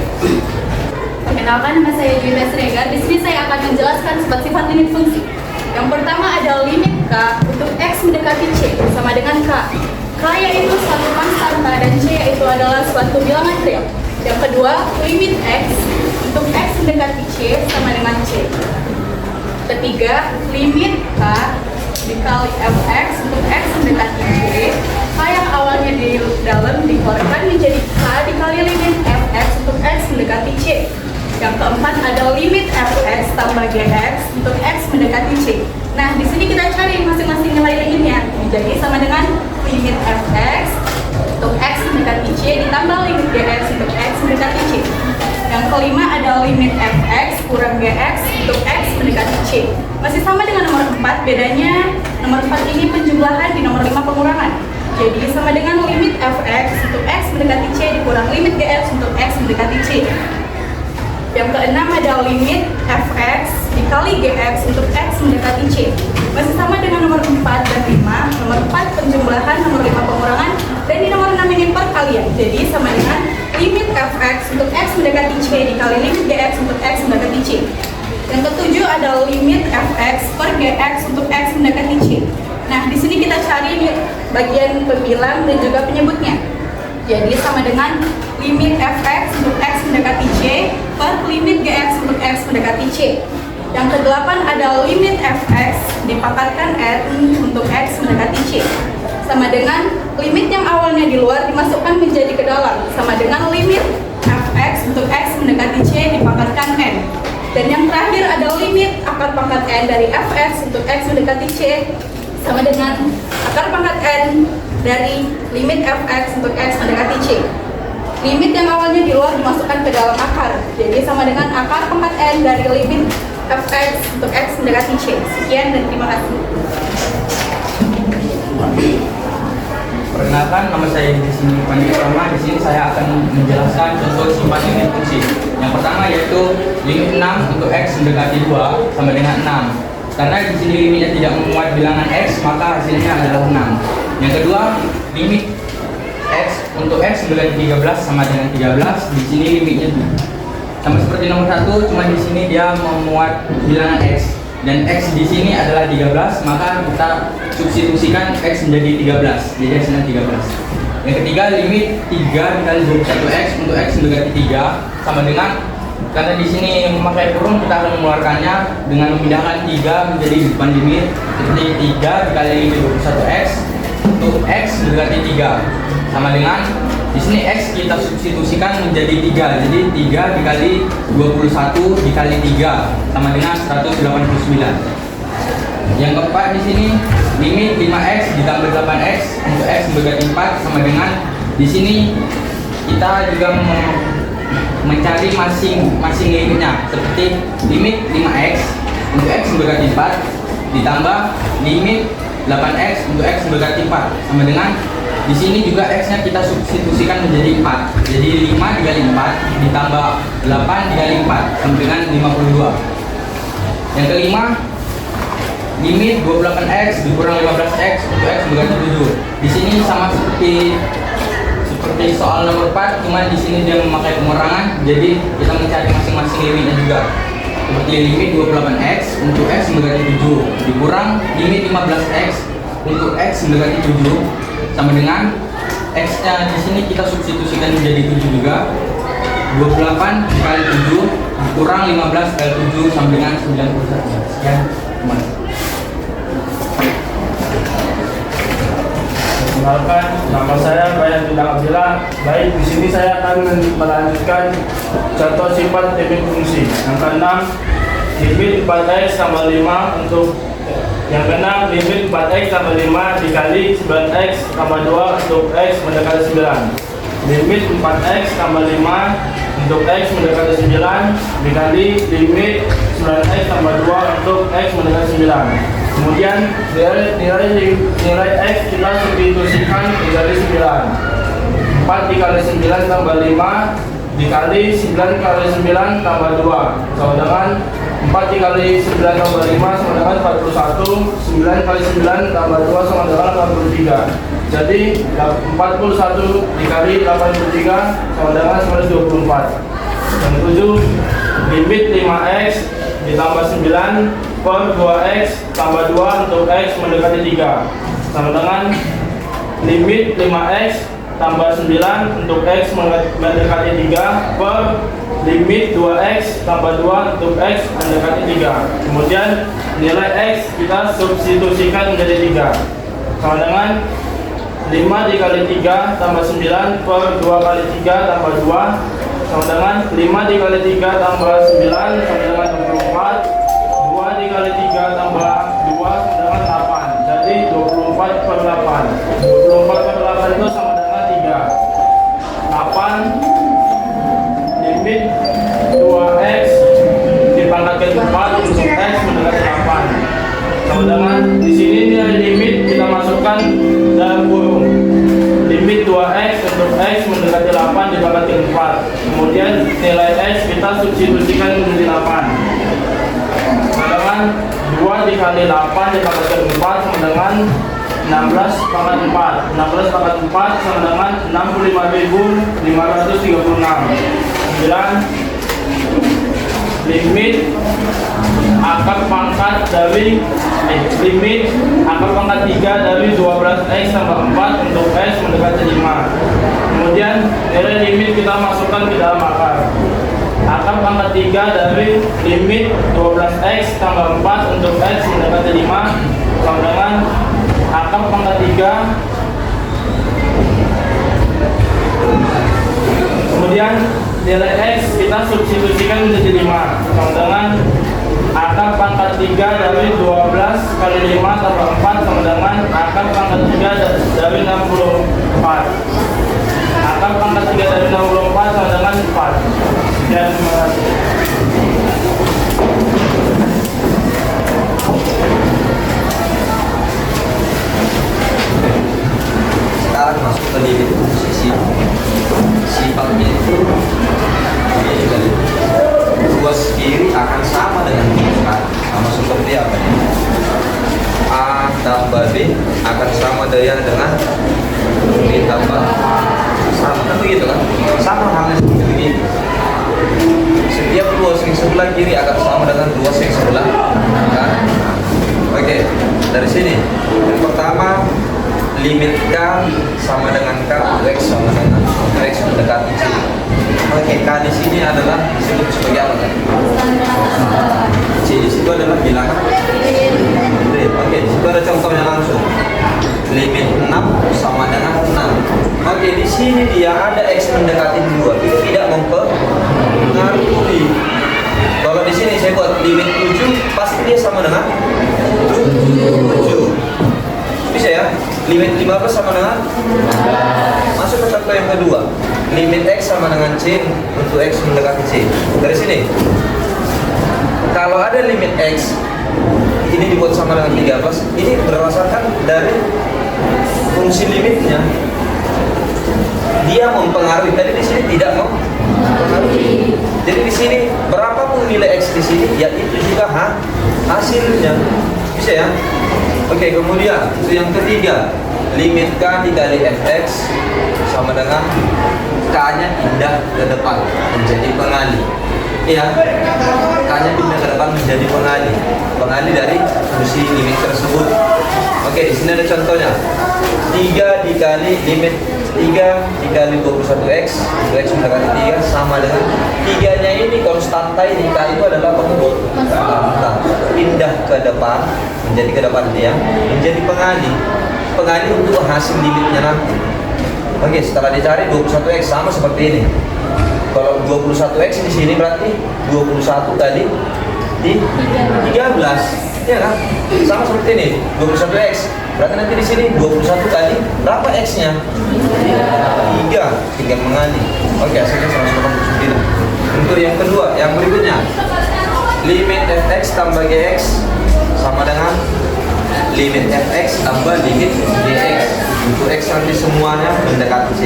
Speaker 1: Perkenalkan, nama saya Juwita Siregar. Di sini saya akan menjelaskan sifat-sifat limit fungsi. Yang pertama ada limit K untuk X mendekati C sama dengan K. K yaitu suatu konstanta dan C yaitu adalah suatu bilangan real. Yang kedua, limit X untuk X mendekati C sama dengan C. Ketiga, limit K dikali Fx untuk X mendekati C. K yang awalnya di dalam dikeluarkan menjadi K dikali limit Fx untuk X mendekati C. Yang keempat ada limit Fx tambah Gx untuk X mendekati C. Nah, di sini kita cari masing-masing nilai limitnya. Jadi sama dengan limit Fx untuk X mendekati C ditambah limit Gx untuk X mendekati C. Yang kelima ada limit Fx kurang Gx untuk X mendekati C. Masih sama dengan nomor 4, bedanya nomor 4 ini penjumlahan, di nomor 5 pengurangan. Jadi sama dengan limit Fx untuk X mendekati C dikurang limit Gx untuk X mendekati C. Yang keenam ada limit Fx dikali Gx untuk X mendekati C. Masih sama dengan nomor 4 dan 5. Nomor 4 penjumlahan, nomor 5 pengurangan, dan di nomor 6 ini perkalian. Jadi sama dengan limit Fx untuk X mendekati C dikali limit Gx untuk X mendekati C. Yang ketujuh ada limit Fx per Gx untuk X mendekati C. Nah, di sini kita cari bagian pembilang dan juga penyebutnya. Jadi sama dengan limit Fx untuk X mendekati C per limit Gx untuk X mendekati C.
Speaker 6: Yang kedelapan ada limit fx dipangkatkan n untuk x mendekati c. Sama dengan limit yang awalnya di luar dimasukkan menjadi ke dalam. Sama dengan limit fx untuk x mendekati c dipangkatkan n. Dan yang terakhir ada limit akar pangkat n dari fx untuk x mendekati c. Sama dengan akar pangkat n dari limit fx untuk x mendekati c. Limit yang awalnya di luar dimasukkan ke dalam akar. Jadi sama dengan akar pangkat n dari limit fx untuk x mendekati c. Sekian dan terima kasih.
Speaker 7: Perkenalkan, nama saya di sini Pandi Rama. Di sini saya akan menjelaskan contoh simpan limit fungsi. Yang pertama yaitu limit 6 untuk x mendekati 2 sama dengan 6. Karena di sini limitnya tidak memuat bilangan x, maka hasilnya adalah 6. Yang kedua, limit x untuk x mendekati 13 sama dengan 13. Di sini limitnya sama seperti nomor 1, cuma di sini dia memuat bilangan x. Dan x di sini adalah 13, maka kita substitusikan x menjadi 13. Jadi hasilnya 13. Yang ketiga, limit 3 dikali 21x untuk x mendekati 3 sama dengan, karena di sini memakai kurung, kita akan mengeluarkannya dengan memindahkan 3 menjadi di depan limit. Jadi 3 dikali limit 21x untuk x mendekati 3 sama dengan, di sini x kita substitusikan menjadi 3. Jadi 3 dikali 21 dikali 3 sama dengan 189. Yang keempat, di sini limit 5x ditambah 8x untuk x mendekati 4 sama dengan, di sini kita juga mencari masing-masing limitnya, seperti limit 5x untuk x mendekati 4 ditambah limit 8x untuk x mendekati 4 sama dengan, di sini juga x-nya kita substitusikan menjadi 4. Jadi 5 dikali 4 ditambah 8 dikali 4 sama dengan 52. Yang kelima, limit 28x dikurang 15x untuk x mendekati 7. Di sini sama seperti soal nomor 4, cuma di sini dia memakai pengurangan. Jadi kita mencari masing-masing limitnya juga. Seperti limit 28x untuk x mendekati 7 dikurang limit 15x untuk x mendekati 7 sama dengan x-nya di sini kita substitusikan menjadi 7 juga. 28 dikali 7 dikurang 15 kali 7 sama dengan 91. Sekian, terima kasih.
Speaker 8: Perkenalkan, nama saya Bayan Bintang Abdillah. Baik, di sini saya akan melanjutkan contoh sifat limit fungsi. Yang keenam, limit 4x tambah 5 untuk yang keenam, limit 4x tambah 5 dikali 9x tambah 2 untuk x mendekati 9. Limit 4x tambah 5 untuk x mendekati 9 dikali limit 9x tambah 2 untuk x mendekati 9. Kemudian nilai x kita substitusikan menjadi 9. 4 dikali 9 tambah 5 dikali 9 kali 9 tambah 2 sama dengan 4 dikali 9 tambah 5 sama dengan 41. 9 kali 9 tambah 2 sama dengan 83. Jadi 41 dikali 83 sama dengan 124. Yang ketujuh, limit 5x ditambah 9 per 2x tambah 2 untuk x mendekati 3 sama dengan limit 5x tambah 9 untuk x mendekati 3 per limit 2x tambah 2 untuk x mendekati 3. Kemudian nilai x kita substitusikan menjadi 3 sama dengan 5 dikali 3 tambah 9 per 2 kali 3 tambah 2 sama dengan 5 dikali 3 tambah 9 sama dengan 24. 2 dikali 3 tambah 2 sama dengan 8. Jadi 24 per 8. 24 per 8 itu sama dengan 3. 8 limit 2x dipangkatkan 4 untuk x mendekati 8. Sama dengan di sini nilai limit kita masukkan dalam kurung. Limit 2x untuk x mendekati 8 dipangkatkan 4. Kemudian nilai x kita substitusikan menjadi 8. Dengan 2 dikali 8 dipangkatkan 4 sama dengan 16 pangkat 4. 16 pangkat 4 sama dengan 65.536. 9 limit akar pangkat dari limit akar pangkat 3 dari 12x tambah 4 untuk x mendekati 5. Kemudian nilai limit kita masukkan ke dalam akar. akar pangkat 3 dari limit 12x tambah 4 untuk x mendekati 5 sama dengan akar pangkat 3. Kemudian nilai x kita substitusikan menjadi 5 sama dengan akar pangkat 3 dari 12 kali 5 tambah 4 sama dengan akar pangkat 3 dari 64. Akar pangkat 3 dari 64 sama dengan 4. Dan terima kasih.
Speaker 3: Sekarang masuk ke limit fungsi. Sifatnya itu ini tadi, ruas kiri akan sama dengan A, sama seperti apa ya? A tambah B akan sama dengan B tambah sama, kan begitu kan? Sama halnya seperti ini. Setiap ruas yang sebelah kiri akan sama dengan ruas yang sebelah kanan. Oke, dari sini yang pertama limit K sama dengan K, X sama dengan X mendekati C. Oke, K di sini adalah disebut sebagai apa kan? C di situ adalah bilangan. Oke, di situ ada contohnya langsung. Limit 6 sama dengan 6. Oke, di sini dia ada X mendekati 2. Itu tidak mempengaruhi. Kalau di sini saya buat limit 7, pasti dia sama dengan 7. Bisa ya? Limit 15 sama dengan masuk ke contoh yang kedua. Limit X sama dengan C untuk X mendekati C. Dari sini kalau ada limit X ini dibuat sama dengan 13, ini berdasarkan dari fungsi limitnya. Dia mempengaruhi, tadi di sini tidak mempengaruhi. Jadi di sini berapapun nilai X di sini, ya itu juga hasilnya. Bisa ya? Oke, kemudian itu yang ketiga, limit K dikali Fx sama dengan K-nya pindah ke depan menjadi pengali. Iya, K-nya pindah ke depan menjadi pengali dari fungsi limit tersebut. Oke, di sini ada contohnya. 3 dikali limit 3 dikali 21x, 2x mendekati 3 sama dengan 3-nya ini konstanta ini, K itu adalah konstanta. Pindah ke depan menjadi ke depan dia menjadi pengali untuk hasil limitnya nanti. Oke, setelah dicari 21x sama seperti ini. Kalau 21x di sini berarti 21 kali di 13, ya kan? Sama seperti ini. 21x berarti nanti di sini 21 kali berapa x-nya? 3, tinggal mengali. Oke, hasilnya 189. Untuk yang kedua, yang berikutnya, limit fx tambah gx sama dengan limit fx tambah limit gx. Untuk x nanti semuanya mendekati c.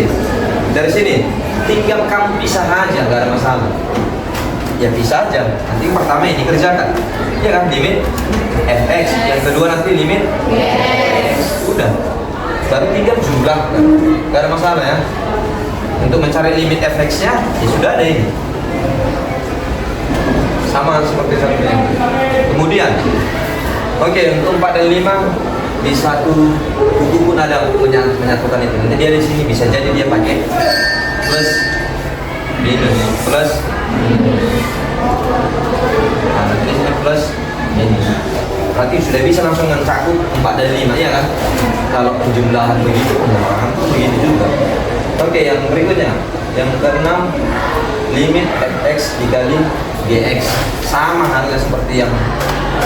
Speaker 3: Dari sini tinggal kamu pisah aja, gak ada masalah. Ya pisah aja. Nanti yang pertama ini kerjakan, ya kan, limit fx. Yang kedua nanti limit gx. Udah, baru tinggal jumlah kan? Gak ada masalah ya. Untuk mencari limit fx-nya, ya sudah ada ini. Sama seperti satunya. Kemudian, oke, untuk 4 dan 5 di satu buku pun ada menyatukan itu. Nanti dia di sini bisa jadi dia pakai plus minus plus minus. Nah, nanti di sini plus minus. Berarti sudah bisa langsung mencakup 4 dan 5, ya kan? Kalau penjumlahan begitu, penjumlahan pun begitu juga. Oke, yang berikutnya, yang keenam, limit fx dikali gx sama halnya seperti yang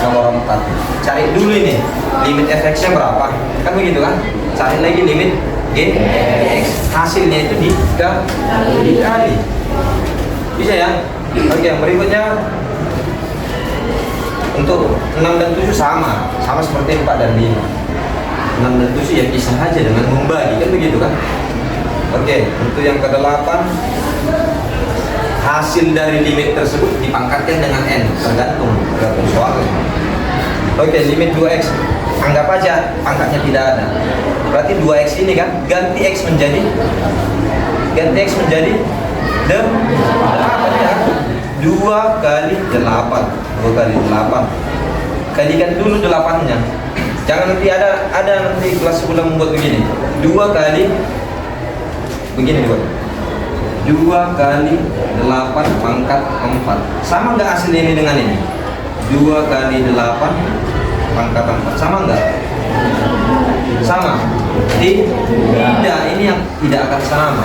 Speaker 3: nomor 4. Cari dulu ini limit fx-nya berapa, kan begitu kan? Cari lagi limit gx, hasilnya itu dikali. Bisa ya? Oke, yang berikutnya untuk 6 dan 7 sama seperti 4 dan 5. 6 dan 7 ya pisah aja dengan membagi, kan begitu kan? Oke, untuk yang ke-8, hasil dari limit tersebut dipangkatkan dengan n, tergantung soalnya. Oke, limit 2x, anggap aja pangkatnya tidak ada. Berarti 2x ini kan ganti x menjadi 8 ya. 2 kali 8 kalikan dulu 8-nya. Jangan nanti ada nanti kelas sebelah membuat begini. 2 kali begini, 2 2 kali 8 pangkat 4. Sama nggak hasil ini dengan ini? 2 kali 8 pangkat 4. Sama nggak? Sama? Tidak, ini yang tidak akan sama.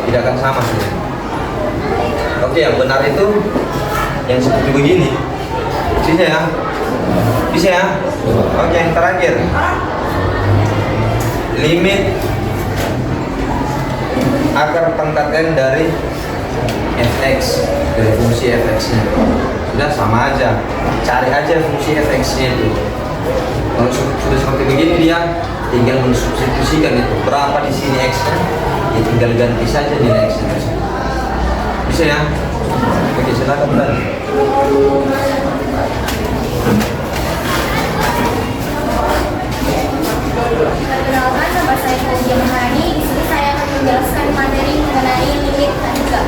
Speaker 3: Tidak akan sama sih. Oke, yang benar itu yang seperti begini. Bisa ya? Bisa ya? Oke, yang terakhir. Limit akar pangkat n dari fx, dari fungsi fx-nya. Sudah sama aja. Cari aja fungsi fx-nya itu. Kalau sudah seperti begini dia tinggal mensubstitusikan itu berapa di sini x-nya, ya tinggal ganti saja nilai x-nya. Bisa ya? Oke, silakan berani.
Speaker 1: Perkenalkan, nama saya Fauziya Maharani. Di sini saya akan menjelaskan materi mengenai limit tak hingga.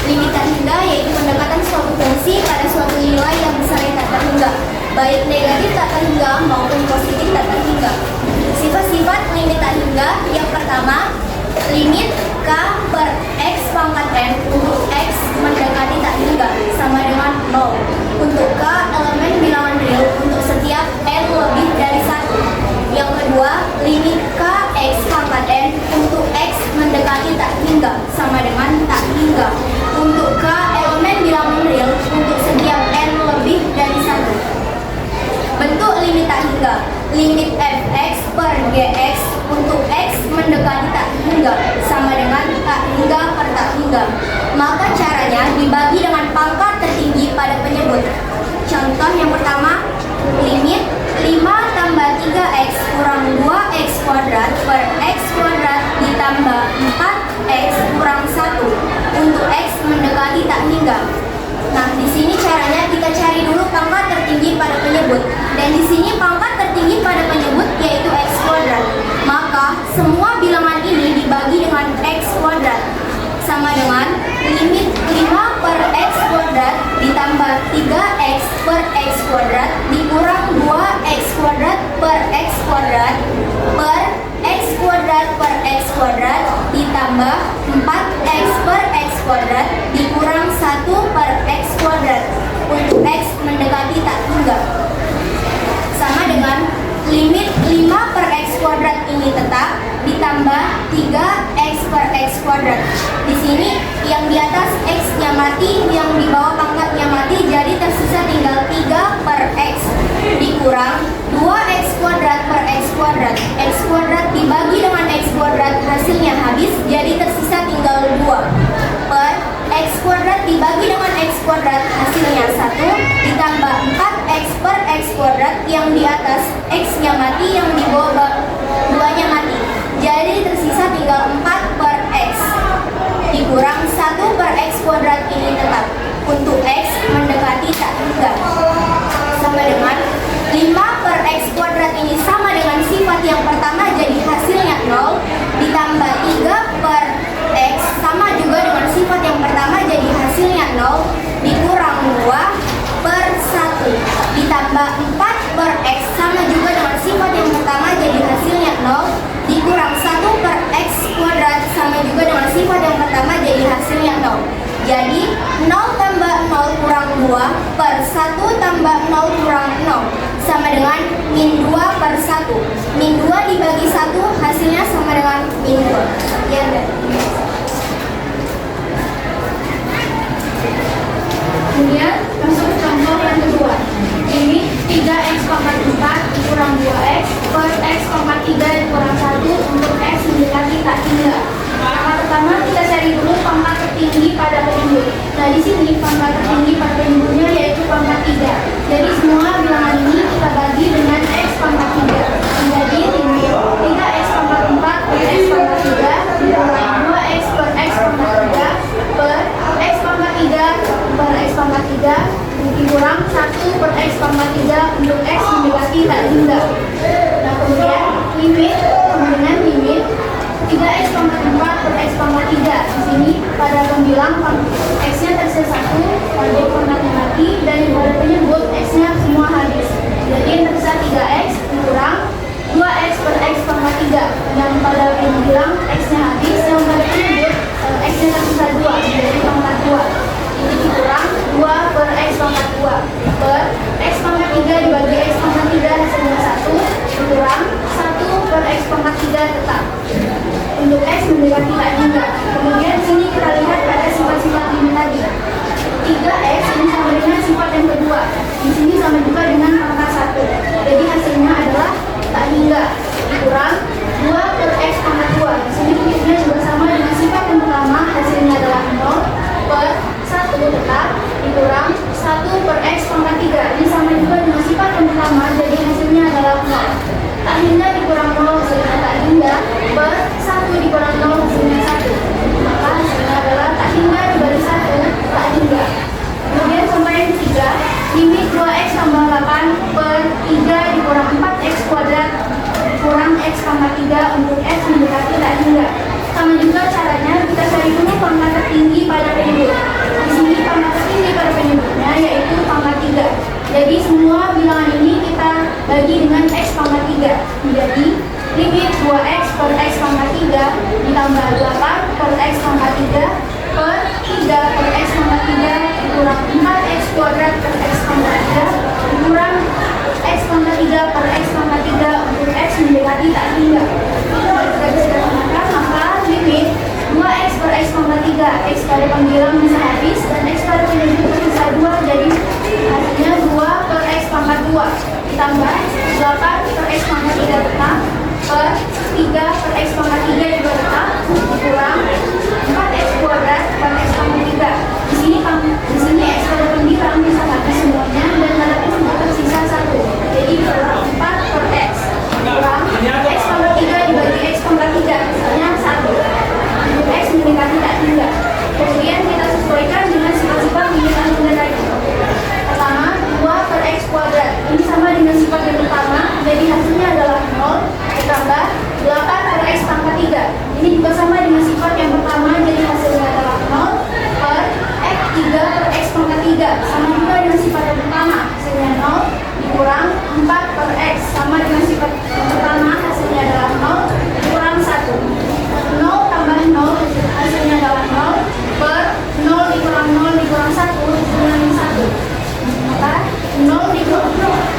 Speaker 1: Limit tak hingga yaitu pendekatan suatu fungsi pada suatu nilai yang besarnya tak terhingga, baik negatif tak terhingga maupun positif tak terhingga. Sifat-sifat limit tak hingga yang pertama, limit k per x pangkat n untuk x mendekati tak hingga sama dengan 0. Untuk k elemen bilangan real untuk setiap n lebih dari 1. Yang kedua, limit k x pangkat n untuk x mendekati tak hingga sama dengan tak hingga. Untuk k elemen bilangan real untuk setiap n lebih dari 1. Bentuk limit tak hingga, limit fx per gx untuk x mendekati tak hingga sama dengan tak hingga per tak hingga. Maka caranya dibagi dengan pangkat tertinggi pada penyebut. Contoh yang pertama, limit 5 tambah 3x kurang 2x kuadrat per x kuadrat ditambah 4x kurang 1 untuk x mendekati tak hingga. Nah, di sini caranya kita cari dulu pangkat tertinggi pada penyebut. Dan di sini pangkat tertinggi pada penyebut yaitu x kuadrat. Maka semua bilangan ini dibagi dengan x kuadrat sama dengan limit 5 per x kuadrat ditambah 3x per x kuadrat dikurang 2x kuadrat per x kuadrat per x kuadrat per x kuadrat ditambah 4x per x kuadrat dikurang 1 per x kuadrat untuk x mendekati tak hingga. Sama dengan limit 5 per x kuadrat ini tetap ditambah 3x per x kuadrat. Di sini yang di atas x-nya mati, yang di bawah pangkatnya mati, jadi tersisa tinggal 3 per x dikurang 2x kuadrat per x kuadrat. X kuadrat dibagi dengan x kuadrat hasilnya habis, jadi tersisa tinggal 2 per x kuadrat dibagi dengan x kuadrat hasilnya 1 ditambah 4x per x kuadrat, yang di atas x-nya mati, yang di bawah 2-nya mati. Jadi tersisa tinggal 4 per x dikurang 1 per x kuadrat ini tetap untuk x mendekati tak hingga. Sama dengan 5 per x kuadrat ini sama dengan sifat yang pertama, jadi hasilnya 0 ditambah 3 per x sama juga dengan sifat yang pertama, jadi hasilnya 0 dikurang 2 per 1 ditambah 4 per x sama juga dengan sifat yang pertama, jadi hasilnya 0 dikurang 1 per x kuadrat sama juga dengan sifat yang pertama, jadi hasilnya 0. Jadi 0 tambah 0 kurang 2 per 1 tambah 0 kurang 0 sama dengan min 2 per 1. Min 2 dibagi 1 hasilnya sama dengan min 2. Ya, kemudian masuk contoh yang kedua. Limit 3x pangkat 4 dikurang 2x per x pangkat 3 dikurang 1 untuk x mendekati tak hingga. Yang pertama kita cari dulu pangkat tertinggi pada penyebut. Nah, di sini pangkat tertinggi pada penyebutnya yaitu pangkat 3. Jadi semua bilangan ini kita bagi dengan x pangkat 3. Menjadi limit 3x pangkat 4 per x pangkat 3 dikurang 2x per x pangkat 3 per x pangkat 3 per x pangkat 3 dikurang 1 per x pangkat 3 untuk x mendekati tak hingga. Nah, kemudian limit sama dengan limit 3x pangkat 4 per x pangkat 3. Di sini pada pembilang x-nya tersisa 1, pada pangkatnya mati, dan pada penyebut x-nya semua habis. Jadi yang tersisa 3x dikurang 2x per x pangkat 3. Dan pada pembilang x-nya habis, yang pada penyebut 3 dibagi X pangkat 3 hasilnya 1 kurang 1 per X pangkat 3 tetap. Untuk X mendekati tak hingga. Kemudian sini kita lihat pada sifat-sifat limit tadi. 3X ini sama dengan sifat yang kedua. Di sini sama juga dengan pangkat 1. Jadi hasilnya adalah tak hingga kurang 2 per X pangkat 2. Di sini limitnya juga sama dengan sifat yang pertama, hasilnya adalah 0 per 1 tetap dikurang 1 per X pangkat 3. Ini sama juga dengan sifat yang pertama, jadi hasilnya adalah 0. Tak hingga dikurang 0 hasilnya tak hingga per 1 dikurang 0 hasilnya 1. Maka hasilnya adalah tak hingga dibagi 1 tak hingga. Kemudian contoh yang ketiga, limit 2X tambah 8 per 3 dikurang 4X kuadrat kurang X pangkat 3 untuk X mendekati tak hingga. Sama juga caranya, kita cari dulu pangkat tertinggi pada penyebut. Di sini pangkat tertinggi pada penyebutnya yaitu pangkat 3. Jadi semua bilangan ini kita bagi dengan X pangkat 3. Menjadi limit 2X per X pangkat 3 ditambah 8 per X pangkat 3 per 3 per X pangkat 3 dikurang 4X kuadrat per X pangkat 3 dikurang X pangkat 3 per X pangkat 3 untuk X mendekati tak hingga. Kalau kita sederhanakan, maka limit 2X per X pangkat 3, X pada panggilan bisa habis dan X pada penyebut bisa 2, jadi hasilnya 2 per X pangkat 2 ditambah 8 per X pangkat 3 tetap per 3 per X pangkat 3 juga tetap dikurang 4X kuadrat per X pangkat 3. Di sini X pada panggilan bisa habis semuanya dan pada penyebut tersisa 1, jadi dikurang 4 per X kurang X pangkat 3 dibagi X pangkat 3 misalnya 1 untuk X mendekati tak hingga. Kemudian kita sesuaikan dengan sifat-sifat limit tak hingga tadi. Pertama, 2 per X kuadrat. Ini sama dengan sifat yang pertama, jadi hasilnya adalah 0 ditambah 8 per X pangkat 3. Ini juga sama dengan sifat yang pertama, jadi hasilnya adalah 0 per X 3 per X pangkat 3. Sama juga dengan sifat yang pertama, hasilnya 0 dikurang 4 per X. Sama dengan sifat yang pertama, hasilnya adalah 0 dikurang 1. 0 tambah 0 hasilnya adalah 0 per 0 dikurang 0 dikurang 1 hasilnya 1. Maka 0 dikurang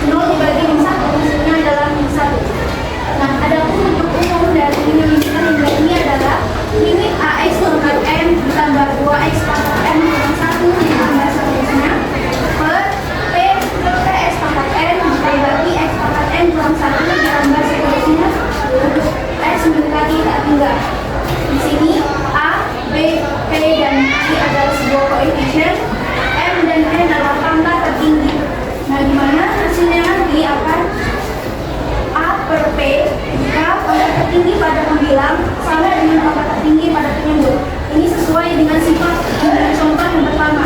Speaker 1: 0 dibagi 1 hasilnya adalah 1. Nah, ada pun untuk umum dari limit ini adalah limit AX pangkat M ditambah 2X pangkat M kurang 1 ditambah seterusnya per P PS pangkat N dibagi X pangkat N kurang 1 ditambah seterusnya untuk X mendekati tak hingga. Di sini A, B, P, dan C adalah sebuah koefisien, M dan N adalah pangkat tertinggi. Nah, di mana hasilnya nanti akan A per P jika pangkat tertinggi pada pembilang sama dengan pangkat tertinggi pada penyebut. Ini sesuai dengan sifat dengan contoh yang pertama.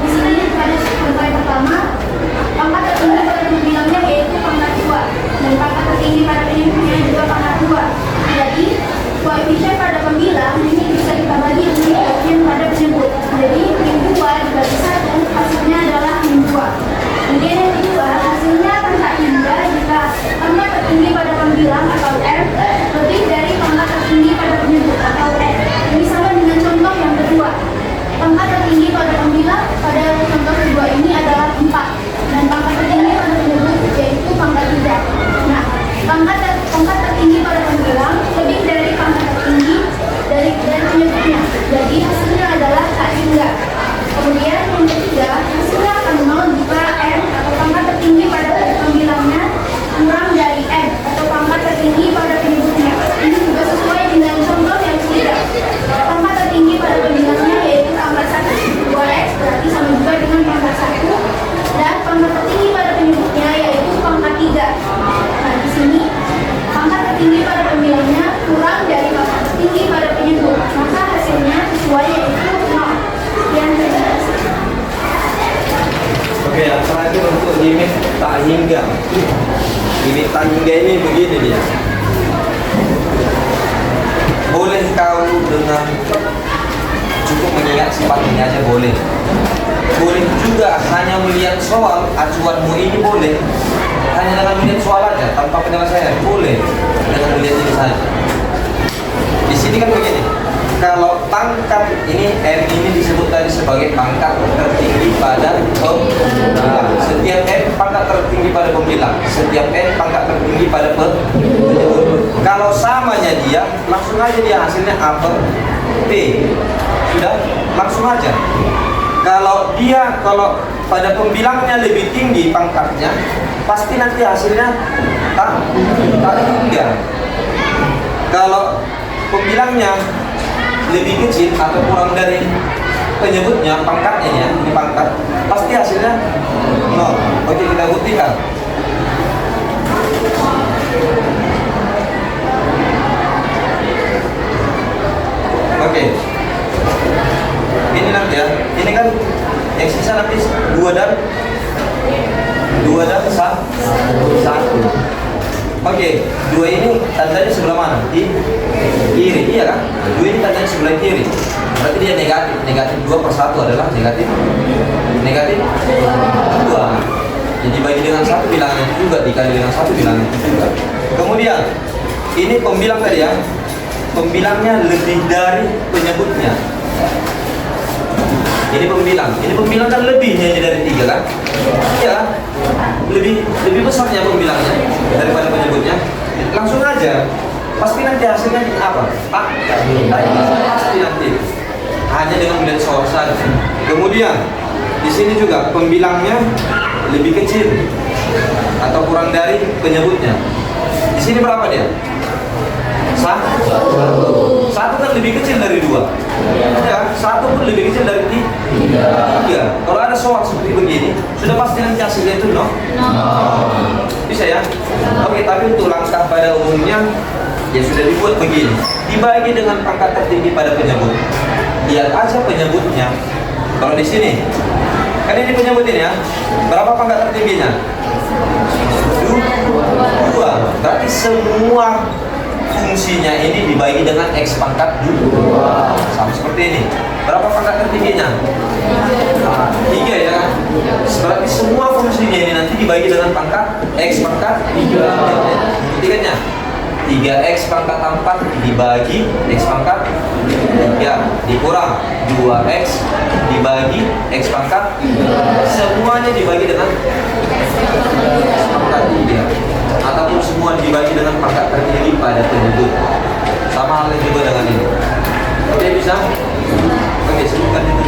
Speaker 1: Di sini pada contoh yang pertama, pangkat tertinggi pada pembilangnya yaitu pangkat 2 dan pangkat tertinggi pada penyebutnya juga pangkat 2. Jadi koefisien pada pembilang ini bisa kita bagi dengan koefisien pada penyebut. Jadi min 2 dibagi 1 hasilnya adalah min 2. Kemudian yang kedua, hasilnya akan tak hingga jika pangkat tertinggi pada pembilang atau R lebih dari pangkat tertinggi pada penyebut atau N. Ini sama dengan contoh yang kedua. Pangkat tertinggi pada pembilang pada contoh kedua ini adalah 4 dan pangkat tertinggi pada penyebut yaitu pangkat 3. Nah, pangkat tertinggi pada pembilang lebih dari pangkat tertinggi dari penyebutnya. Jadi hasilnya adalah tak hingga. Kemudian yang ketiga, hasilnya akan 0 jika M atau pangkat tertinggi pada pembilangnya kurang dari M atau pangkat tertinggi pada penyebutnya. Ini juga sesuai dengan contoh yang ketiga. Pangkat tertinggi pada pembilangnya yaitu pangkat 1, 2X berarti sama juga dengan pangkat 1 dan pangkat tertinggi pada penyebutnya yaitu pangkat 3. Nah, di sini pangkat tertinggi pada pembilangnya kurang dari pangkat tertinggi pada penyebut, maka hasilnya sesuai yaitu 0. Sekian terima kasih.
Speaker 3: Oke, yang terakhir untuk limit tak hingga. Limit tak hingga ini begini dia. Boleh kau dengan cukup mengingat sifat ini aja boleh. Boleh juga hanya melihat soal acuanmu ini boleh. Hanya dengan melihat soal aja tanpa penyelesaian boleh. Dengan melihat ini saja. Di sini kan begini. Kalau pangkat ini M ini disebut tadi sebagai pangkat tertinggi pada pembilang. Setiap M pangkat tertinggi tertinggi pada pembilang. Setiap N pangkat tertinggi pada penyebut. Kalau samanya dia, langsung aja dia hasilnya A per P. Sudah, langsung aja. Kalau pada pembilangnya lebih tinggi pangkatnya, pasti nanti hasilnya tak 3. Kalau pembilangnya lebih kecil atau kurang dari penyebutnya, pangkatnya ya, ini pangkat, pasti hasilnya 0. Oke, kita buktikan. Oke. Ini nanti ya, ini kan yang sisa nanti 2 dan 1. Oke, 2 ini tandanya sebelah mana? Di kiri, iya kan? 2 ini tandanya sebelah kiri. Berarti dia negatif. Negatif 2 per 1 adalah negatif 2. Jadi bagi dengan 1 bilangan itu juga, dikali dengan 1 bilangan itu juga. Kemudian, ini pembilang tadi ya. Pembilangnya lebih dari penyebutnya. Ini pembilang kan lebihnya ini dari 3 kan? Iya, lebih besarnya pembilangnya daripada penyebutnya. Langsung aja, pasti nanti hasilnya apa? Pasti nanti. Hanya dengan melihat source saja. Kemudian di sini juga pembilangnya lebih kecil atau kurang dari penyebutnya. Di sini berapa dia? 1 kan lebih kecil dari 2. Ya, 1 pun lebih kecil dari 3. Kalau ada soal seperti begini, sudah pasti nanti hasilnya itu bisa ya? Oke, tapi untuk langkah pada umumnya ya sudah dibuat begini. Dibagi dengan pangkat tertinggi pada penyebut. Lihat aja penyebutnya. Kalau di sini, kan ini penyebut ini ya. Berapa pangkat tertingginya? 2. Berarti semua fungsinya ini dibagi dengan X pangkat 2. Sama seperti ini. Berapa pangkat tertingginya? 3 ya kan? Berarti semua fungsinya ini nanti dibagi dengan pangkat X pangkat 3. Ketiganya 3X pangkat 4 dibagi X pangkat 3 dikurang 2X dibagi X pangkat 3. Semuanya dibagi dengan X pangkat 3. Ataupun semua dibagi dengan pangkat tertinggi pada penyebut. Sama halnya juga dengan ini. Oke, bisa? Oke, sebutkan itu.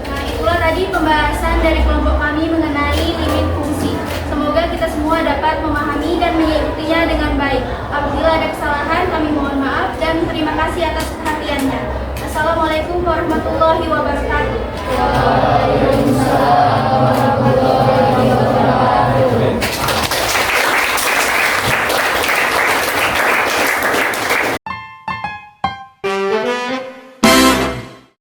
Speaker 1: Nah, itulah tadi pembahasan dari kelompok kami mengenai limit fungsi. Semoga kita semua dapat memahami dan mengikutinya dengan baik. Apabila ada kesalahan, kami mohon maaf dan terima kasih atas perhatiannya. Assalamualaikum warahmatullahi wabarakatuh.